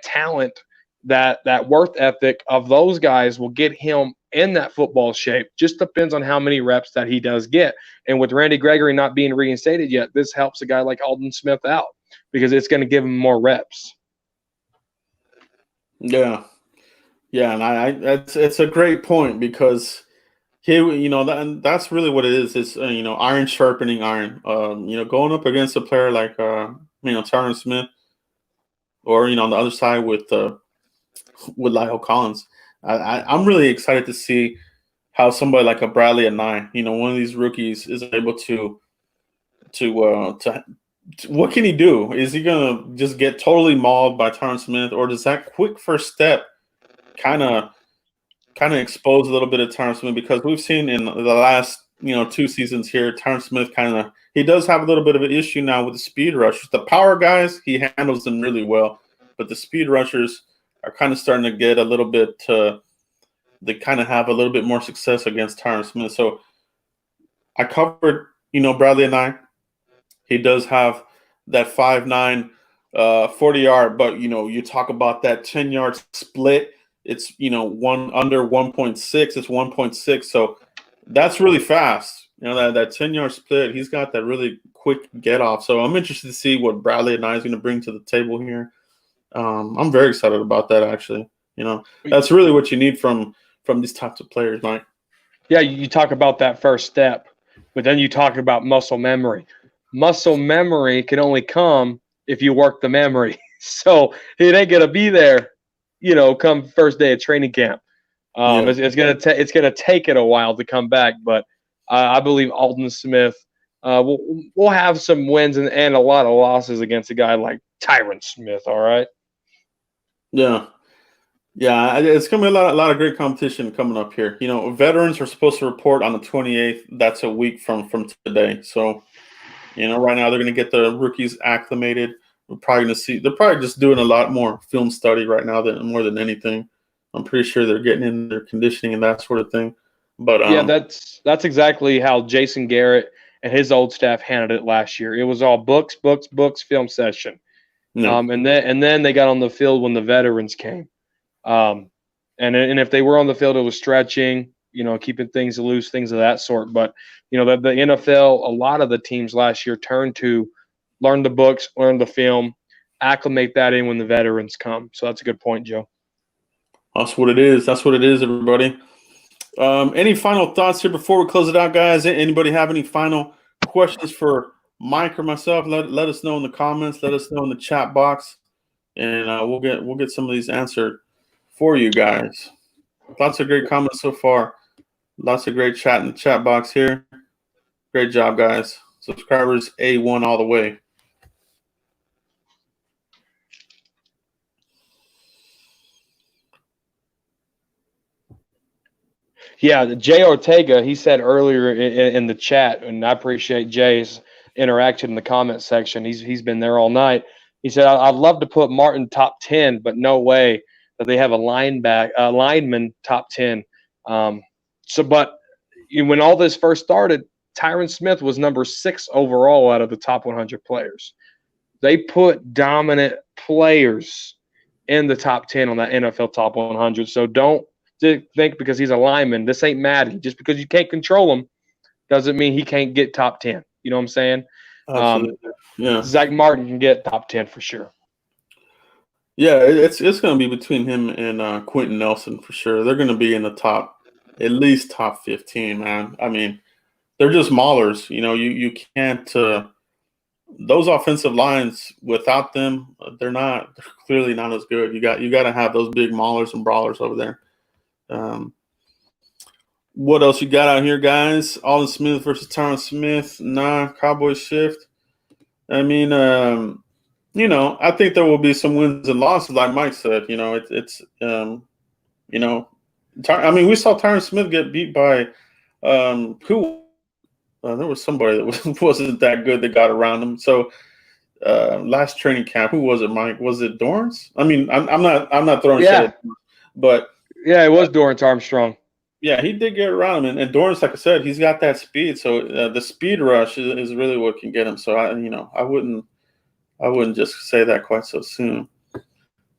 talent, that worth ethic of those guys will get him in that football shape. Just depends on how many reps that he does get. And with Randy Gregory not being reinstated yet, this helps a guy like Alden Smith out because it's going to give him more reps. Yeah. Yeah, and it's a great point because that's really what it is. It's iron sharpening iron. Going up against a player like Tyron Smith, or on the other side with La'el Collins. I'm really excited to see how somebody like a Bradley Anae, one of these rookies, is able to what can he do? Is he gonna just get totally mauled by Tyron Smith, or does that quick first step kind of expose a little bit of Tyron Smith? Because we've seen in the last 2 seasons here, Tyron Smith he does have a little bit of an issue now with the speed rushers. The power guys, he handles them really well, but the speed rushers are kind of starting to get a little bit. They kind of have a little bit more success against Tyron Smith. So I covered Bradley and I. He does have that 5'9", 40-yard, but you talk about that 10-yard split. It's one under 1.6. It's 1.6. So that's really fast. That 10-yard split. He's got that really quick get off. So I'm interested to see what Bradley and I is going to bring to the table here. I'm very excited about that. Actually, that's really what you need from these types of players, Mike. Yeah, you talk about that first step, but then you talk about muscle memory. Muscle memory can only come if you work the memory. So it ain't gonna be there, come first day of training camp. It's gonna take it a while to come back, but I believe Alden Smith will have some wins and a lot of losses against a guy like Tyron Smith. All right. Yeah. Yeah, it's going to be a lot of great competition coming up here. Veterans are supposed to report on the 28th. That's a week from today. So, right now they're going to get the rookies acclimated. We're probably going to see – they're probably just doing a lot more film study right now more than anything. I'm pretty sure they're getting in their conditioning and that sort of thing. But yeah, that's exactly how Jason Garrett and his old staff handled it last year. It was all books, film session. No. And then they got on the field when the veterans came. And if they were on the field, it was stretching, keeping things loose, things of that sort. But, the NFL, a lot of the teams last year turned to learn the books, learn the film, acclimate that in when the veterans come. So that's a good point, Joe. That's what it is. That's what it is, everybody. Any final thoughts here before we close it out, guys? Anybody have any final questions for Mike or myself? Let us know in the comments. Let us know in the chat box, and we'll get some of these answered for you guys. Lots of great comments so far. Lots of great chat in the chat box here. Great job, guys. Subscribers A1 all the way. Yeah, Jay Ortega, he said earlier in the chat, and I appreciate Jay's interaction in the comment section. He's been there all night. He said, I'd love to put Martin top 10, but no way that they have a lineman top 10. But when all this first started, Tyron Smith was number 6 overall out of the top 100 players. They put dominant players in the top 10 on that NFL top 100. So don't think because he's a lineman, this ain't Madden. Just because you can't control him doesn't mean he can't get top 10. You know what I'm saying? Absolutely. Yeah. Zach Martin can get top 10 for sure. Yeah, it's going to be between him and Quentin Nelson for sure. They're going to be in the at least top 15, man. I mean, they're just maulers. You can't those offensive lines without them, they're clearly not as good. You got to have those big maulers and brawlers over there. What else you got out here, guys? Alden Smith versus Tyron Smith. Cowboys shift. I mean, I think there will be some wins and losses, like Mike said. We saw Tyron Smith get beat by who? There was somebody that wasn't that good that got around him. So last training camp, who was it, Mike? Was it Dorrance? I mean, I'm not throwing shit at him, but yeah, it was Dorrance Armstrong. Yeah, he did get around him, and Dorrance, like I said, he's got that speed. So the speed rush is really what can get him. So I wouldn't just say that quite so soon.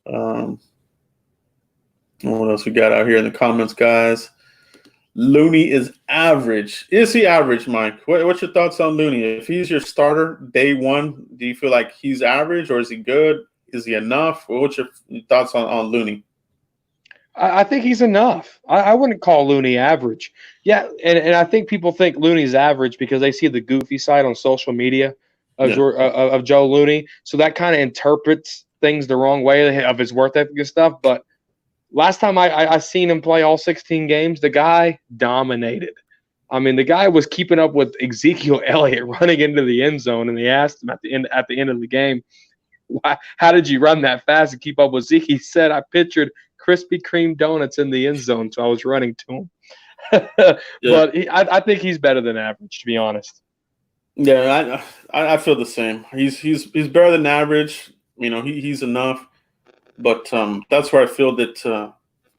What else we got out here in the comments, guys? Looney is average. Is he average, Mike? What's your thoughts on Looney? If he's your starter day one, do you feel like he's average, or is he good? Is he enough? What's your thoughts on Looney? I think he's enough. I wouldn't call Looney average. Yeah, and I think people think Looney's average because they see the goofy side on social media of Joe Looney. So that kind of interprets things the wrong way of his work ethic and stuff. But last time I seen him play all 16 games, the guy dominated. I mean, the guy was keeping up with Ezekiel Elliott running into the end zone, and they asked him at the end of the game, how did you run that fast and keep up with Zeke? He said, I pictured Krispy Kreme donuts in the end zone, so I was running to him. But I think he's better than average, to be honest. Yeah, I feel the same. He's better than average. He's enough. But that's where I feel that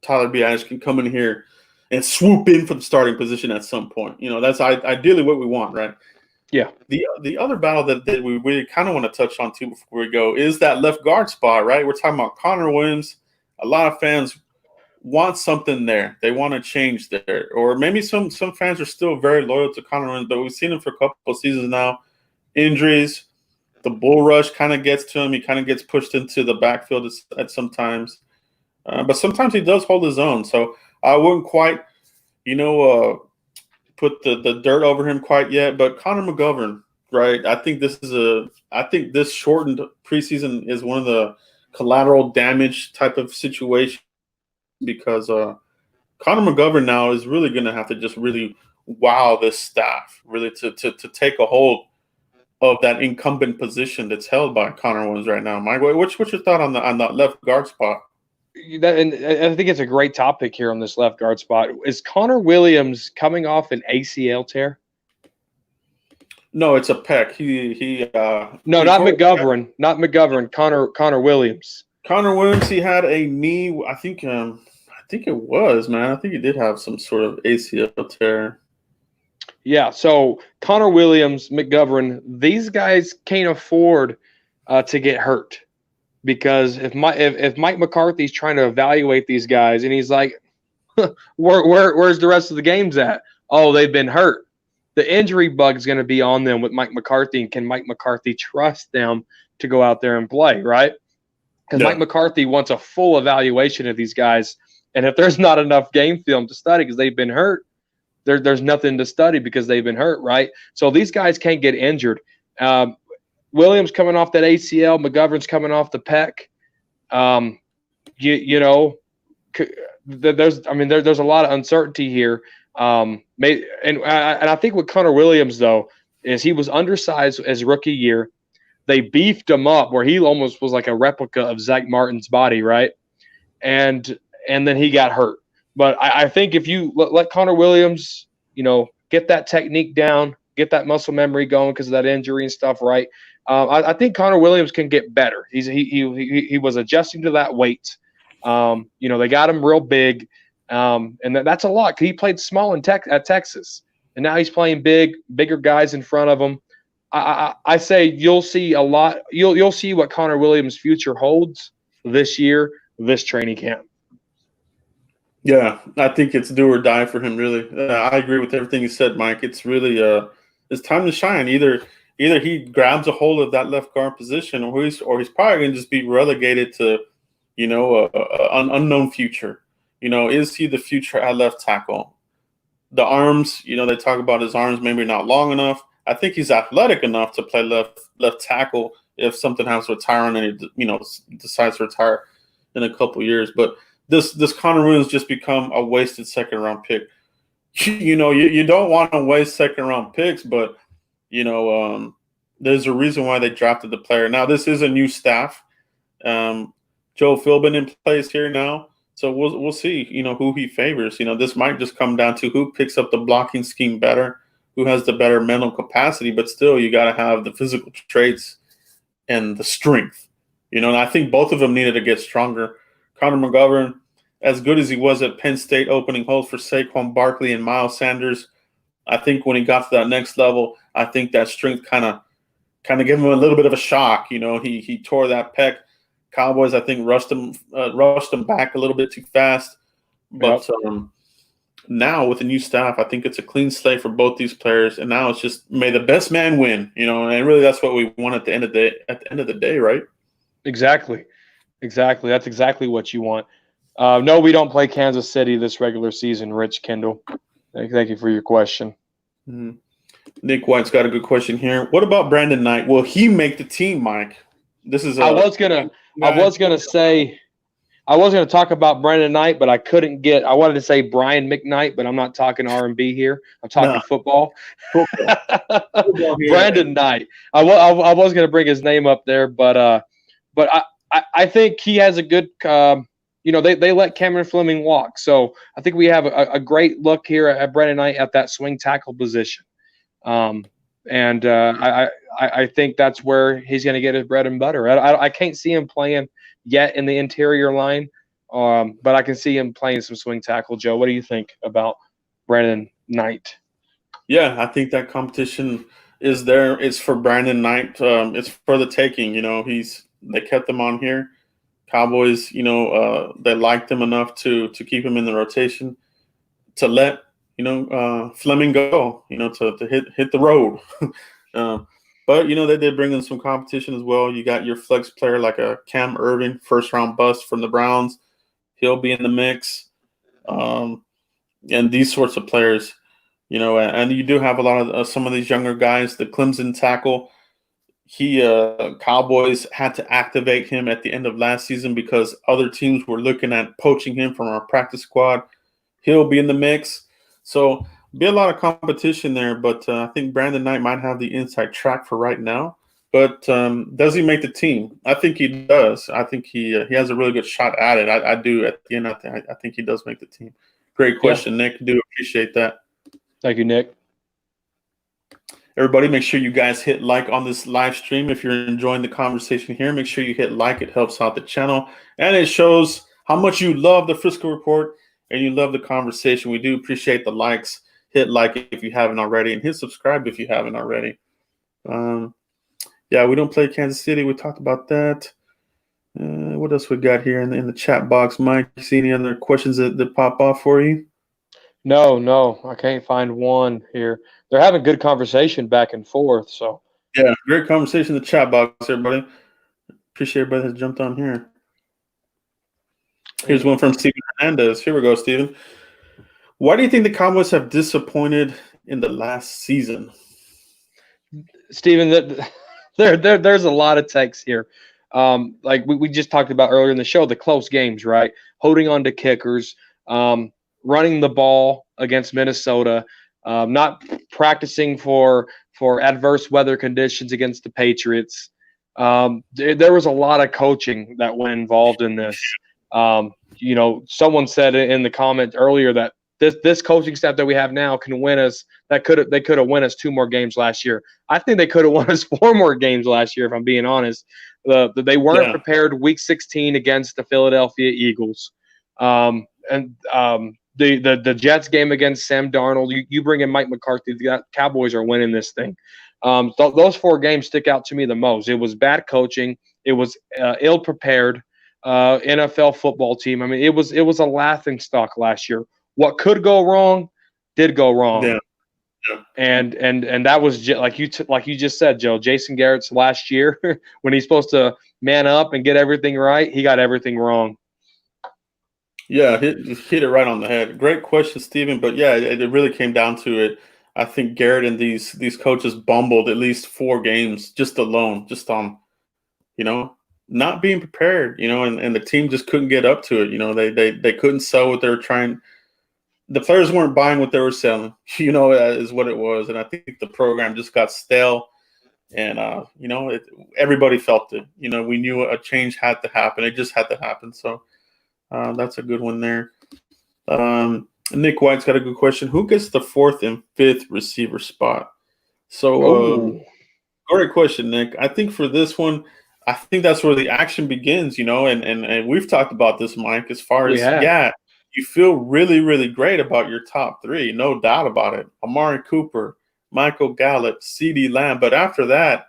Tyler Biadasz can come in here and swoop in for the starting position at some point. That's ideally what we want, right? Yeah. The other battle that we really kind of want to touch on too before we go is that left guard spot, right? We're talking about Connor Williams. A lot of fans want something there. They want to change there. Or maybe some fans are still very loyal to Connor Williams, but we've seen him for a couple of seasons now. Injuries. The bull rush kind of gets to him. He kind of gets pushed into the backfield at sometimes. But sometimes he does hold his own. So I wouldn't quite, put the dirt over him quite yet. But Connor McGovern, right? I think this shortened preseason is one of the collateral damage type of situation because Connor McGovern now is really going to have to just really wow this staff, really to take a hold of that incumbent position that's held by Connor Williams right now. Mike, what's your thought on that left guard spot? And I think it's a great topic here on this left guard spot. Is Connor Williams coming off an ACL tear? No, it's a pec. No, not McGovern. Not McGovern. Connor Williams. Connor Williams. He had a knee. I think it was, man. I think he did have some sort of ACL tear. Yeah, so Connor Williams, McGovern, these guys can't afford to get hurt because if Mike McCarthy's trying to evaluate these guys and he's like, Where's the rest of the games at? Oh, they've been hurt. The injury bug is going to be on them with Mike McCarthy, and can Mike McCarthy trust them to go out there and play, right? Because Mike McCarthy wants a full evaluation of these guys, and if there's not enough game film to study because they've been hurt, there's nothing to study because they've been hurt, right? So these guys can't get injured. Williams coming off that ACL, McGovern's coming off the pec. There's a lot of uncertainty here. And I think with Connor Williams though is he was undersized as rookie year. They beefed him up where he almost was like a replica of Zach Martin's body, right? And then he got hurt. But I think if you let Connor Williams, get that technique down, get that muscle memory going because of that injury and stuff, right? I think Connor Williams can get better. He was adjusting to that weight. They got him real big, and that's a lot. He played small at Texas, and now he's playing bigger guys in front of him. I say you'll see a lot. You'll see what Connor Williams' future holds this year, this training camp. Yeah, I think it's do or die for him. Really, I agree with everything you said, Mike. It's really it's time to shine. Either he grabs a hold of that left guard position, or he's probably going to just be relegated to, an unknown future. Is he the future at left tackle? The arms, they talk about his arms maybe not long enough. I think he's athletic enough to play left tackle if something has to retire on and he, decides to retire in a couple years. But this Connor Williams just become a wasted second round pick. You don't want to waste second round picks, but there's a reason why they drafted the player. Now this is a new staff. Joe Philbin in place here now, so we'll see. Who he favors. This might just come down to who picks up the blocking scheme better, who has the better mental capacity. But still, you got to have the physical traits and the strength. And I think both of them needed to get stronger. Connor McGovern, as good as he was at Penn State, opening holes for Saquon Barkley and Miles Sanders, I think when he got to that next level, I think that strength kind of gave him a little bit of a shock. He tore that pec. Cowboys, I think, rushed him back a little bit too fast. But now with the new staff, I think it's a clean slate for both these players. And now it's just may the best man win. And really that's what we want at the end of the day, right? Exactly. That's exactly what you want. No, we don't play Kansas City this regular season, Rich Kendall. Thank you for your question. Mm-hmm. Nick White's got a good question here. What about Brandon Knight? Will he make the team, Mike? This is. I was gonna talk about Brandon Knight, but I couldn't get. I wanted to say Brian McKnight, but I'm not talking R&B here. I'm talking football. Brandon Knight. I was gonna bring his name up there, but I think he has a good. They let Cameron Fleming walk, so I think we have a great look here at Brandon Knight at that swing tackle position. I think that's where he's going to get his bread and butter. I can't see him playing yet in the interior line, but I can see him playing some swing tackle. Joe, what do you think about Brandon Knight? Yeah, I think that competition is there. It's for Brandon Knight. It's for the taking. They kept him on here. Cowboys, they liked him enough to keep him in the rotation, to let Fleming go, to hit the road. But they did bring in some competition as well. You got your flex player like a Cam Irvin, first round bust from the Browns. He'll be in the mix. And these sorts of players, and you do have a lot of some of these younger guys. The Clemson tackle, Cowboys had to activate him at the end of last season because other teams were looking at poaching him from our practice squad. He'll be in the mix. So be a lot of competition there, but I think Brandon Knight might have the inside track for right now. But does he make the team? I think he does. I think he has a really good shot at it. I do at the end. I think he does make the team. Great question, Nick. Do appreciate that. Thank you, Nick. Everybody, make sure you guys hit like on this live stream. If you're enjoying the conversation here, make sure you hit like. It helps out the channel, and it shows how much you love the Frisco Report and you love the conversation. We do appreciate the likes. Hit like if you haven't already, and hit subscribe if you haven't already. We don't play Kansas City. We talked about that. What what else we got here in the chat box, Mike? You see any other questions that pop off for you? No, I can't find one here. They're having good conversation back and forth. So Yeah, great conversation in the chat box, everybody. Appreciate everybody that jumped on here. Here's one from Steven Hernandez. Here we go, Steven. Why do you think the Cowboys have disappointed in the last season? Steven, there's a lot of texts here. Like we just talked about earlier in the show, the close games, right? Holding on to kickers, running the ball against Minnesota, not practicing for adverse weather conditions against the Patriots. There was a lot of coaching that went involved in this. Someone said in the comment earlier that this coaching staff that we have now can win us. They could have won us 2 more games last year. I think they could have won us 4 more games last year, if I'm being honest. They weren't prepared Week 16 against the Philadelphia Eagles, and the Jets game against Sam Darnold. You bring in Mike McCarthy, the Cowboys are winning this thing. Those 4 games stick out to me the most. It was bad coaching. It was ill prepared. NFL football team. I mean, it was a laughing stock last year. What could go wrong did go wrong. Yeah. And that was like you just said, Joe. Jason Garrett's last year when he's supposed to man up and get everything right, he got everything wrong. Yeah, hit it right on the head. Great question, Steven. But yeah, it really came down to it. I think Garrett and these coaches bumbled at least 4 games just alone, just on, not being prepared, and the team just couldn't get up to it. They couldn't sell what they were trying. The players weren't buying what they were selling, is what it was. And I think the program just got stale. And, everybody felt it. We knew a change had to happen. It just had to happen. So that's a good one there. Nick White's got a good question. Who gets the 4th and 5th receiver spot? So great question, Nick. I think for this one, I think that's where the action begins, and we've talked about this, Mike, as far as, you feel really, really great about your top 3, no doubt about it. Amari Cooper, Michael Gallup, CeeDee Lamb. But after that,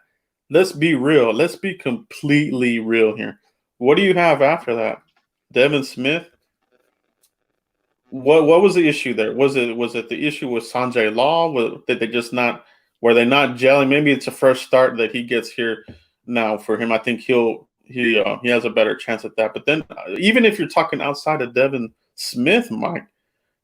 let's be real. Let's be completely real here. What do you have after that? Devin Smith? What was the issue there? Was it the issue with Sanjay Law? Did they just not – were they not gelling? Maybe it's a fresh start that he gets here now for him. I think he has a better chance at that. But then even if you're talking outside of Devin Smith, Mike,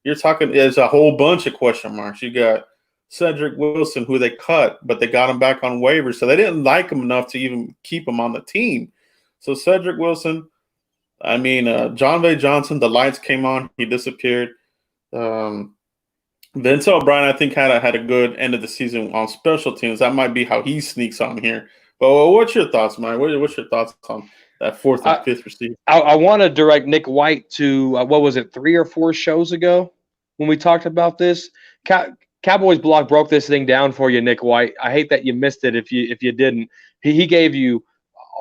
you're talking – there's a whole bunch of question marks. You got Cedric Wilson, who they cut, but they got him back on waivers. So they didn't like him enough to even keep him on the team. So Cedric Wilson – John Vay Johnson, the lights came on, he disappeared. Vince O'Brien, I think, had a good end of the season on special teams. That might be how he sneaks on here. But what's your thoughts, Mike? What's your thoughts on that 4th and 5th receiver? I want to direct Nick White to what was it, 3 or 4 shows ago when we talked about this. Cowboys Blog broke this thing down for you, Nick White. I hate that you missed it if you didn't. He gave you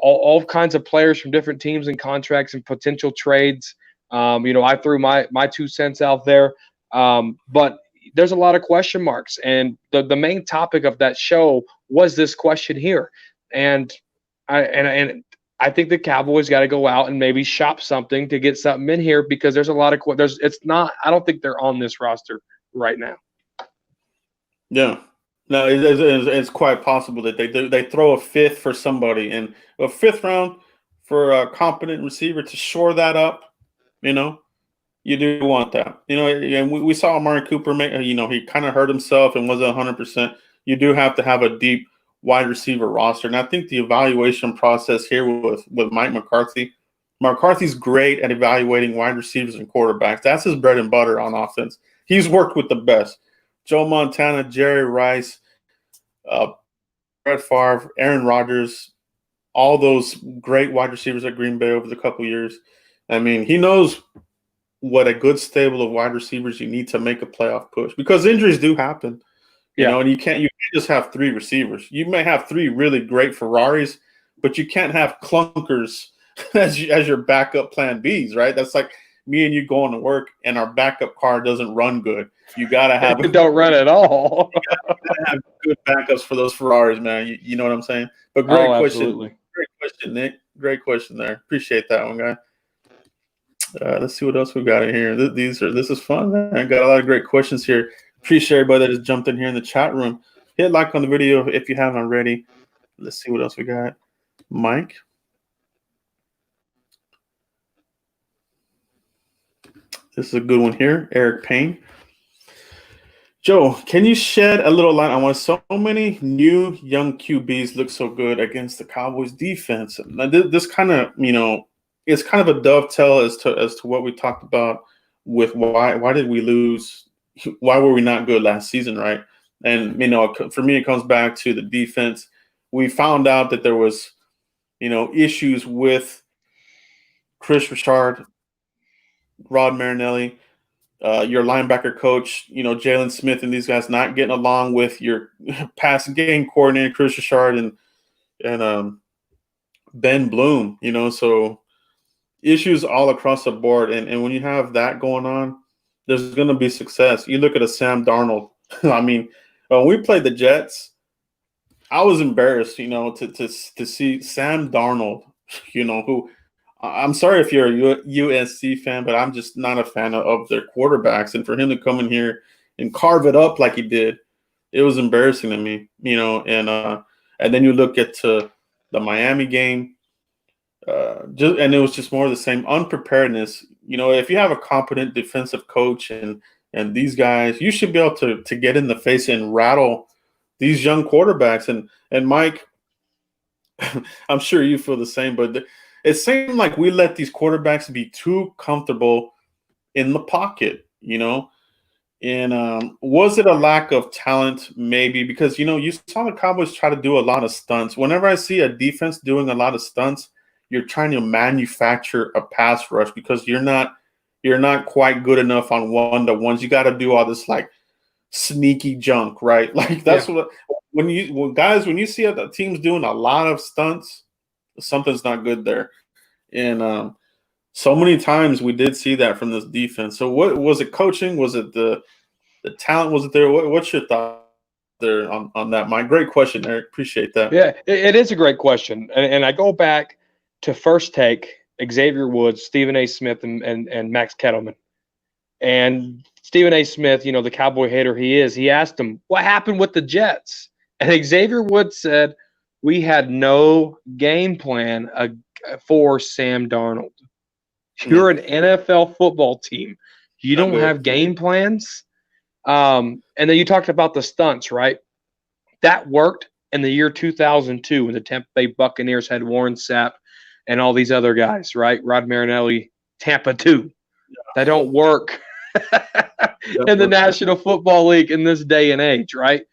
all kinds of players from different teams and contracts and potential trades. I threw my 2 cents out there, but there's a lot of question marks. And the main topic of that show was this question here. And I think the Cowboys got to go out and maybe shop something to get something in here because there's a lot of I don't think they're on this roster right now. Yeah. No, it's quite possible that they throw a 5th for somebody, and a 5th round for a competent receiver to shore that up. You do want that. And we saw Amari Cooper make. He kind of hurt himself and wasn't 100%. You do have to have a deep wide receiver roster, and I think the evaluation process here with Mike McCarthy. McCarthy's great at evaluating wide receivers and quarterbacks. That's his bread and butter on offense. He's worked with the best. Joe Montana, Jerry Rice, Brett Favre, Aaron Rodgers, all those great wide receivers at Green Bay over the couple years. He knows what a good stable of wide receivers you need to make a playoff push because injuries do happen. And you can't just have 3 receivers. You may have 3 really great Ferraris, but you can't have clunkers as your backup plan Bs, right? That's like me and you going to work and our backup car doesn't run good. You got to have – It don't run at all. You got to have good backups for those Ferraris, man. You know what I'm saying? But great question. Absolutely. Great question, Nick. Great question there. Appreciate that one, guy. Let's see what else we got in here. This is fun, man. I got a lot of great questions here. Appreciate everybody that has jumped in here in the chat room. Hit like on the video if you haven't already. Let's see what else we got. Mike. This is a good one here. Eric Payne. Joe, can you shed a little light on why so many new young QBs look so good against the Cowboys defense? Now, this kind of, it's kind of a dovetail as to what we talked about with why did we lose? Why were we not good last season, right? And for me, it comes back to the defense. We found out that there was, issues with Chris Richard, Rod Marinelli. Your linebacker coach, Jalen Smith and these guys not getting along with your passing game coordinator, Chris Richard and Ben Bloom, so issues all across the board. And when you have that going on, there's going to be success. You look at a Sam Darnold. I mean, when we played the Jets, I was embarrassed, to see Sam Darnold, who – I'm sorry if you're a USC fan, but I'm just not a fan of their quarterbacks. And for him to come in here and carve it up like he did, it was embarrassing to me, and then you look at the Miami game, and it was just more of the same unpreparedness. If you have a competent defensive coach and these guys, you should be able to get in the face and rattle these young quarterbacks. And Mike, I'm sure you feel the same, but it seemed like we let these quarterbacks be too comfortable in the pocket, And was it a lack of talent? Maybe because, you saw the Cowboys try to do a lot of stunts. Whenever I see a defense doing a lot of stunts, you're trying to manufacture a pass rush because you're not quite good enough on one-to-ones. You got to do all this like sneaky junk, right? Like that's what when you see the teams doing a lot of stunts, something's not good there. And so many times we did see that from this defense. So what was it, coaching? Was it the talent? Was it there? What's your thought there on that, Mike? Great question, Eric. Appreciate that. Yeah, it is a great question. And I go back to First Take, Xavier Woods, Stephen A. Smith, and Max Kettleman. And Stephen A. Smith, the Cowboy hater he is, he asked him, what happened with the Jets? And Xavier Woods said, we had no game plan for Sam Darnold. You're an NFL football team. You don't have game plans. And then you talked about the stunts, right? That worked in the year 2002 when the Tampa Bay Buccaneers had Warren Sapp and all these other guys, right? Rod Marinelli, Tampa 2. That don't work in the National Football League in this day and age, right?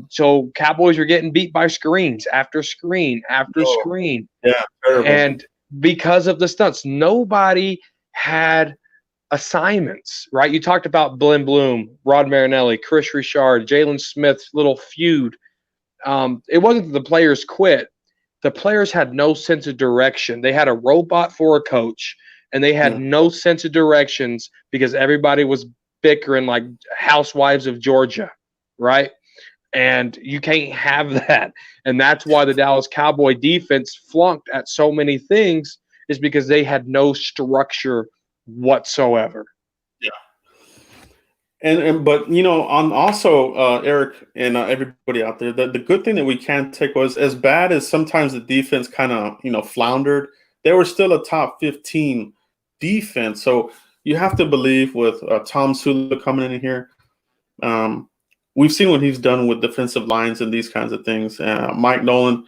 So Cowboys are getting beat by screens after screen after screen. Yeah, terrible. And because of the stunts, nobody had assignments, right? You talked about Ben Bloom, Rod Marinelli, Chris Richard, Jalen Smith's little feud. It wasn't that the players quit. The players had no sense of direction. They had a robot for a coach, and they had no sense of directions because everybody was bickering like housewives of Georgia, right? And you can't have that. And that's why the Dallas Cowboy defense flunked at so many things, is because they had no structure whatsoever. Yeah. But on also Eric and everybody out there, the good thing that we can take was, as bad as sometimes the defense kind of floundered, they were still a top 15 defense. So you have to believe with Tom Sula coming in here. We've seen what he's done with defensive lines and these kinds of things. Mike Nolan,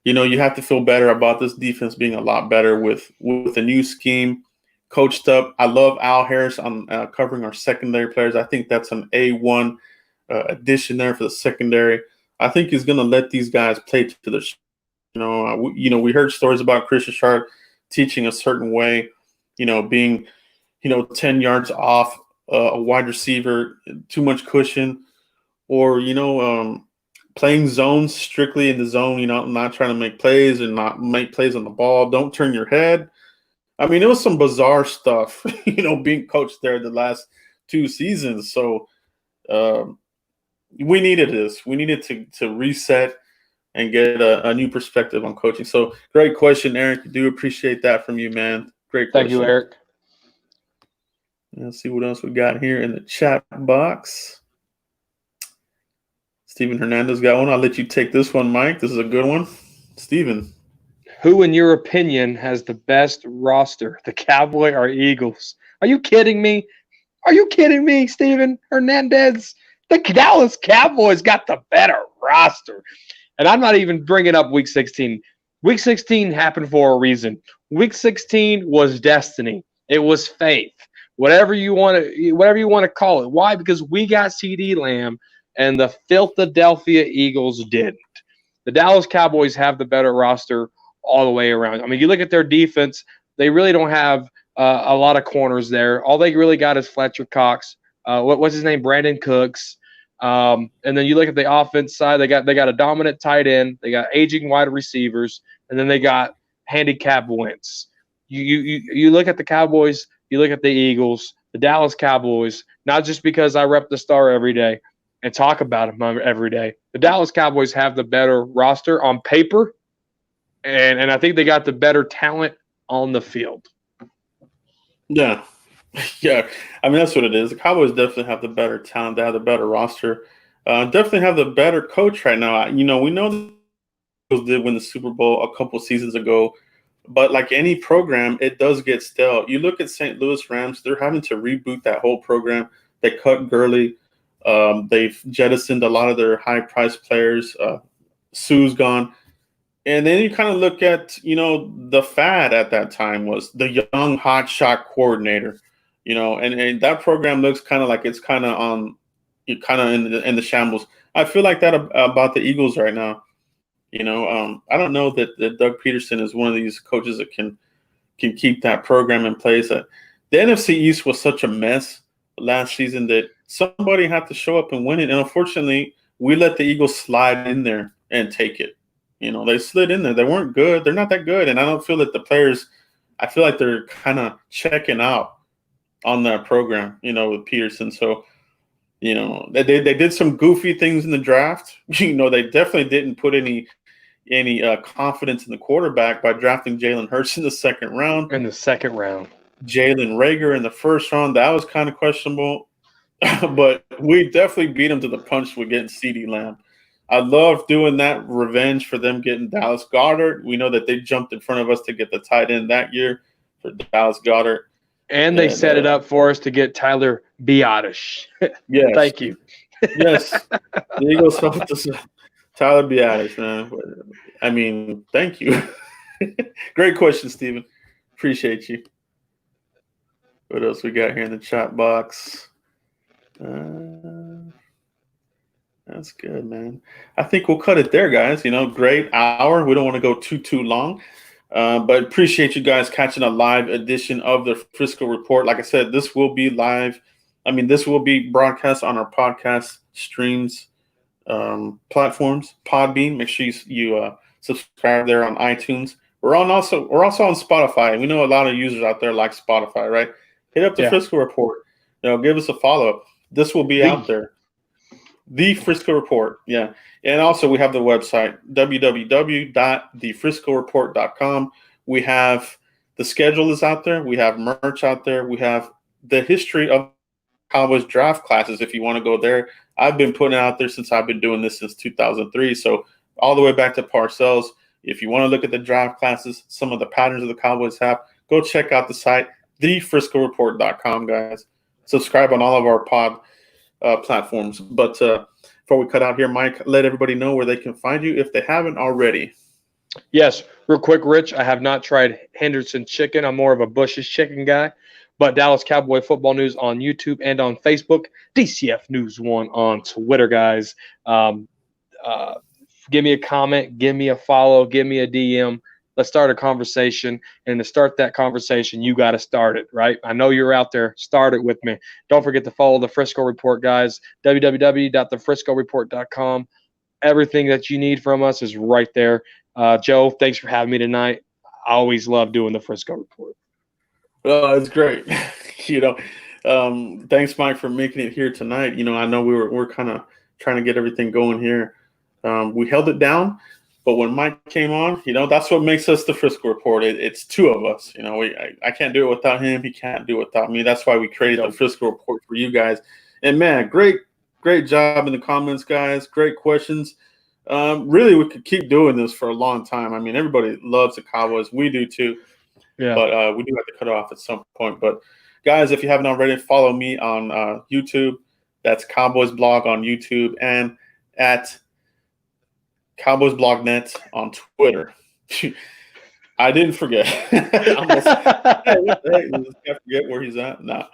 you have to feel better about this defense being a lot better with a new scheme, coached up. I love Al Harris on covering our secondary players. I think that's an A1 addition there for the secondary. I think he's going to let these guys play to their, we heard stories about Chris Richard teaching a certain way, being, 10 yards off a wide receiver, too much cushion. Or, playing zones strictly in the zone, not trying to make plays and not make plays on the ball. Don't turn your head. I mean, it was some bizarre stuff, being coached there the last 2 seasons. So we needed this. We needed to reset. and get a new perspective on coaching. So great question, Eric. Do appreciate that from you, man. Great question. Thank you, Eric. Let's see what else we got here in the chat box. Steven Hernandez got one. I'll let you take this one, Mike. This is a good one. Steven. Who, in your opinion, has the best roster, the Cowboy or Eagles? Are you kidding me? Are you kidding me, Steven Hernandez? The Dallas Cowboys got the better roster. And I'm not even bringing up Week 16. Week 16 happened for a reason. Week 16 was destiny. It was faith. Whatever you want to call it. Why? Because we got CeeDee Lamb and the Philadelphia Eagles didn't. The Dallas Cowboys have the better roster all the way around. I mean, you look at their defense, they really don't have a lot of corners there. All they really got is Fletcher Cox. What's his name? Brandon Cooks. And then you look at the offense side, they got a dominant tight end, they got aging wide receivers, and then they got handicap wins. You look at the Cowboys, you look at the Eagles, the Dallas Cowboys, not just because I rep the Star every day and talk about them every day. The Dallas Cowboys have the better roster on paper, and I think they got the better talent on the field. Yeah. Yeah. I mean, that's what it is. The Cowboys definitely have the better talent. They have the better roster. Definitely have the better coach right now. We know the Eagles did win the Super Bowl a couple seasons ago, but like any program, it does get stale. You look at St. Louis Rams, they're having to reboot that whole program. They cut Gurley. They've jettisoned a lot of their high-priced players. Sue's gone. And then you kind of look at, the fad at that time was the young hotshot coordinator, and that program looks kind of like it's kind of in the shambles. I feel like that about the Eagles right now. I don't know that Doug Peterson is one of these coaches that can keep that program in place. The NFC East was such a mess last season that somebody had to show up and win it. And unfortunately, we let the Eagles slide in there and take it. They slid in there. They weren't good. They're not that good. And I don't feel that the players – I feel like they're kind of checking out on that program, with Peterson. So, they did some goofy things in the draft. They definitely didn't put any confidence in the quarterback by drafting Jalen Hurts in the second round. Jalen Reagor in the first round. That was kind of questionable. But we definitely beat them to the punch with getting CeeDee Lamb. I love doing that revenge for them getting Dallas Goedert. We know that they jumped in front of us to get the tight end that year for Dallas Goedert. And they set it up for us to get Tyler Biadasz. Yes. Thank you. Yes. The Eagles helped us. Tyler Biadasz, man. I mean, thank you. Great question, Steven. Appreciate you. What else we got here in the chat box? That's good, man. I think we'll cut it there, guys. Great hour. We don't want to go too long. But appreciate you guys catching a live edition of the Frisco Report. Like I said, this will be live. This will be broadcast on our podcast streams platforms, Podbean. Make sure you subscribe there on iTunes. We're also on Spotify. We know a lot of users out there like Spotify, right? Hit up the Frisco Report. Give us a follow-up. This will be out there. The Frisco Report, yeah. And also we have the website, www.thefriscoreport.com. We have the schedule is out there. We have merch out there. We have the history of Cowboys draft classes if you want to go there. I've been putting it out there since I've been doing this since 2003. So all the way back to Parcells. If you want to look at the draft classes, some of the patterns of the Cowboys have, go check out the site, thefriscoreport.com, guys. Subscribe on all of our platforms. But before we cut out here, Mike, let everybody know where they can find you if they haven't already. Yes, real quick, Rich. I have not tried Henderson chicken. I'm more of a Bush's chicken guy. But Dallas Cowboy Football News on YouTube and on Facebook. DCF News 1 on Twitter, guys. Give me a comment. Give me a follow. Give me a DM. Let's start a conversation. And to start that conversation, you got to start it, right? I know you're out there. Start it with me. Don't forget to follow the Frisco Report, guys. www.thefriscoreport.com. Everything that you need from us is right there. Joe, thanks for having me tonight. I always love doing the Frisco Report. Oh, it's great. Thanks, Mike, for making it here tonight. I know we're kind of trying to get everything going here. We held it down. But when Mike came on, that's what makes us the Frisco Report. It's two of us. I can't do it without him. He can't do it without me. That's why we created the Frisco Report for you guys. And, man, great job in the comments, guys. Great questions. Really, we could keep doing this for a long time. I mean, everybody loves the Cowboys. We do too. Yeah. But we do have to cut it off at some point. But, guys, if you haven't already, follow me on YouTube. That's Cowboys Blog on YouTube and at Cowboys Blog Net on Twitter. I didn't forget. I forget where he's at. Nah.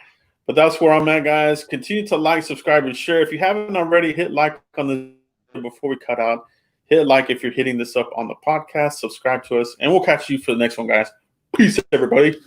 But that's where I'm at, guys. Continue to like, subscribe, and share. If you haven't already, hit like on the before we cut out. Hit like if you're hitting this up on the podcast. Subscribe to us, and we'll catch you for the next one, guys. Peace, everybody.